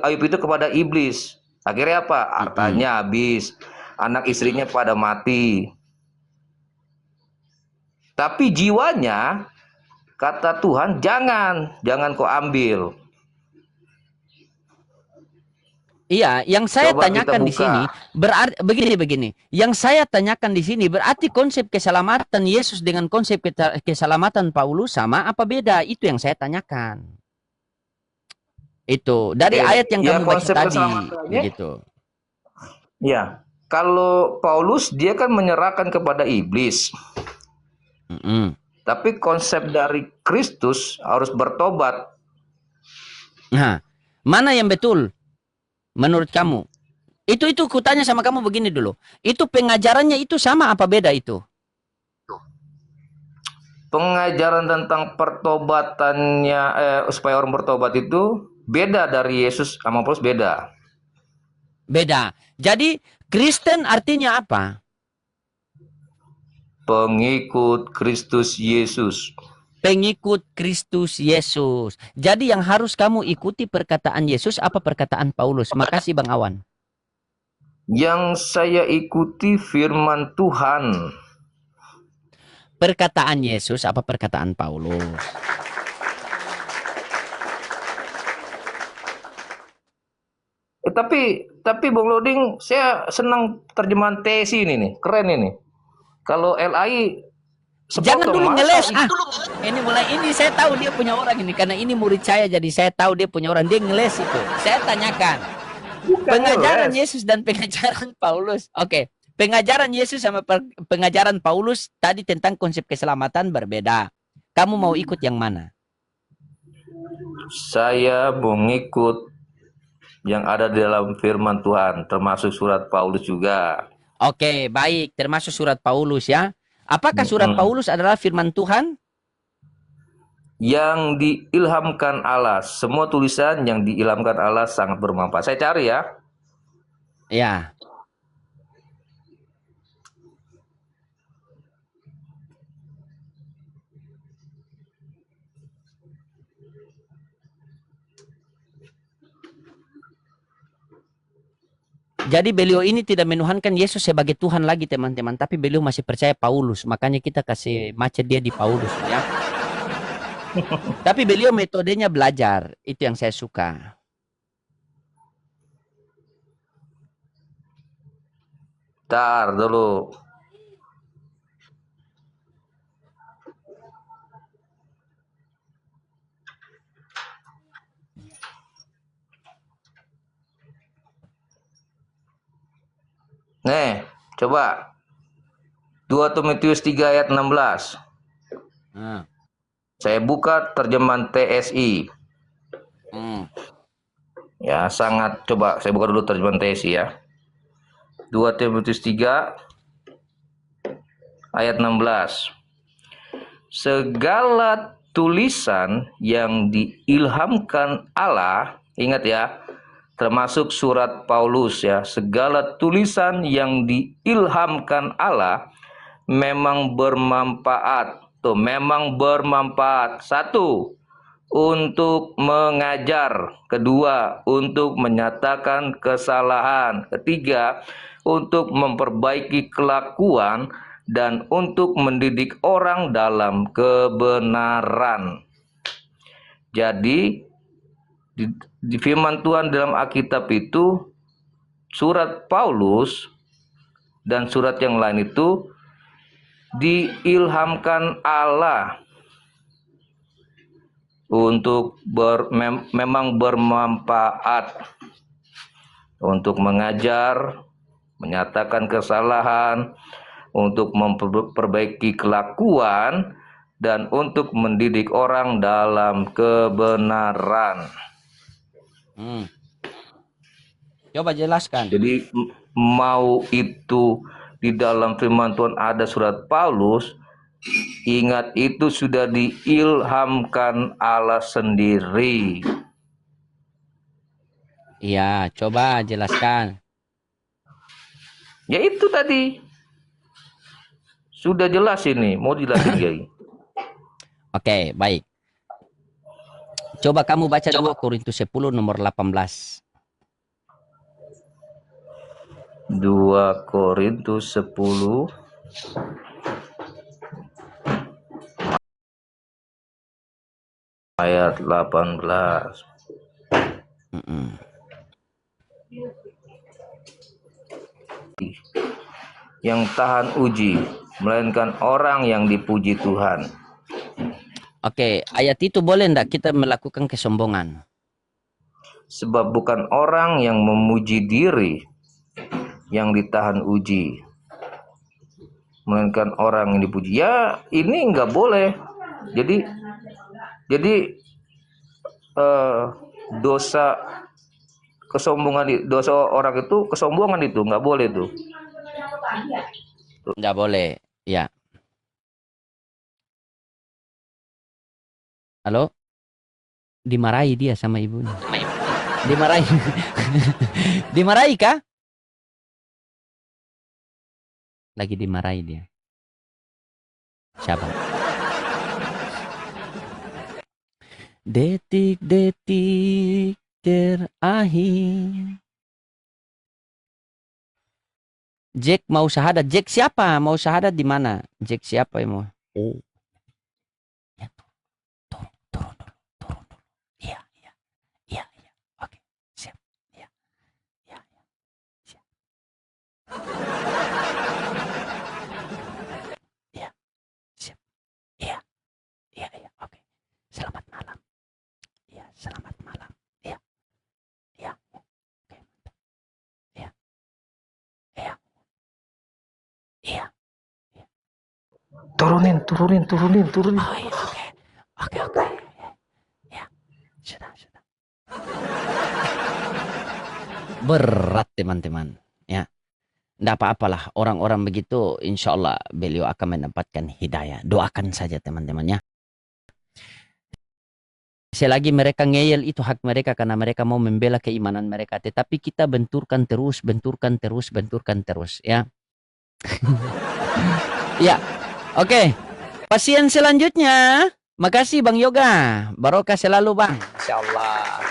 Ayub itu kepada iblis. Akhirnya apa? Hartanya habis, anak istrinya pada mati. Tapi jiwanya, kata Tuhan, jangan kau ambil. Iya, yang saya Coba kita tanyakan di buka. sini berarti begini. Yang saya tanyakan di sini berarti konsep keselamatan Yesus dengan konsep keselamatan Paulus sama apa beda? Itu yang saya tanyakan. Itu dari ayat yang ya, kamu baca konsep tadi, keselamatannya, begitu. Ya, kalau Paulus dia kan menyerahkan kepada iblis. Tapi konsep dari Kristus harus bertobat. Nah, mana yang betul menurut kamu? Itu kutanya sama kamu begini dulu. Itu pengajarannya itu sama apa beda itu? Pengajaran tentang pertobatannya supaya orang bertobat itu beda dari Yesus sama Paulus, beda. Beda. Jadi Kristen artinya apa? pengikut Kristus Yesus. Pengikut Kristus Yesus. Jadi yang harus kamu ikuti perkataan Yesus apa perkataan Paulus? Makasih Bang Awan. Yang saya ikuti firman Tuhan. Perkataan Yesus apa perkataan Paulus? Tapi Bang Loding, saya senang terjemahan TSI ini nih, keren ini. Kalau LAI Jangan sepotong, dulu masa ngeles. itu- Ini mulai ini saya tahu dia punya orang ini karena ini murid saya jadi saya tahu dia punya orang dia ngeles itu. Saya tanyakan. Bukan Pengajaran ngeles. Yesus dan pengajaran Paulus. Oke. Pengajaran Yesus sama pengajaran Paulus tadi tentang konsep keselamatan berbeda. Kamu mau ikut yang mana? Saya mengikut yang ada di dalam firman Tuhan, termasuk surat Paulus juga. Oke, baik. Termasuk surat Paulus ya. Apakah surat Paulus adalah firman Tuhan? Yang diilhamkan Allah. Semua tulisan yang diilhamkan Allah sangat bermanfaat. Saya cari ya. Ya. Jadi beliau ini tidak menuhankan Yesus sebagai Tuhan lagi teman-teman. Tapi beliau masih percaya Paulus. Makanya kita kasih macet dia di Paulus ya. Tapi beliau metodenya belajar. Itu yang saya suka. Bentar dulu. Nih, coba. 2 Timotius 3 ayat 16. Nah. Saya buka terjemahan TSI. Ya, sangat. Coba saya buka dulu terjemahan TSI ya. 2 Timotius 3 ayat 16. Segala tulisan yang diilhamkan Allah, ingat ya, termasuk surat Paulus ya, segala tulisan yang diilhamkan Allah memang bermanfaat. Tuh, memang bermanfaat. 1, untuk mengajar. 2, untuk menyatakan kesalahan. 3, untuk memperbaiki kelakuan dan untuk mendidik orang dalam kebenaran. Jadi di firman Tuhan dalam Alkitab itu, surat Paulus dan surat yang lain itu diilhamkan Allah untuk memang bermanfaat untuk mengajar, menyatakan kesalahan, untuk memperbaiki kelakuan, dan untuk mendidik orang dalam kebenaran. Coba jelaskan. Jadi mau itu di dalam firman Tuhan ada surat Paulus, ingat itu sudah diilhamkan Allah sendiri. Iya, coba jelaskan. Ya itu tadi. Sudah jelas ini, mau jelasin Kiai. Oke, baik. Coba kamu baca 2 Korintus 10 nomor 18. 2 Korintus 10 ayat 18. Yang tahan uji, melainkan orang yang dipuji Tuhan. Oke, ayat itu boleh enggak kita melakukan kesombongan? Sebab bukan orang yang memuji diri yang ditahan uji, melainkan orang yang dipuji. Ya, ini nggak boleh. Jadi dosa kesombongan, dosa orang itu kesombongan itu nggak boleh tuh. Enggak boleh. Ya. Halo? Dimarahi dia sama ibunya. Dimarahi. Dimarahi kah? Lagi dimarahi dia. Siapa? Detik-detik terakhir. Jack mau syahadat. Jack siapa? Mau syahadat di mana? Jack siapa yang mau? Oh. Ya, turun dulu. Turun dulu. Iya. Oke, siap. Iya. Siap. Iya, siap. Iya. Oke. Selamat malam. Iya, selamat malam. Iya. Oke, mantap. Iya. Turunin. Oh, iya, oke. Ya, sudah. Berat teman-teman. Ya, tidak apa-apalah. Orang-orang begitu, insya Allah beliau akan mendapatkan hidayah. Doakan saja teman-teman ya. Selagi mereka ngeyel itu hak mereka karena mereka mau membela keimanan mereka. Tetapi kita benturkan terus ya. Ya, oke. Pasien selanjutnya. Makasih Bang Yoga. Barokah selalu Bang. Insya Allah.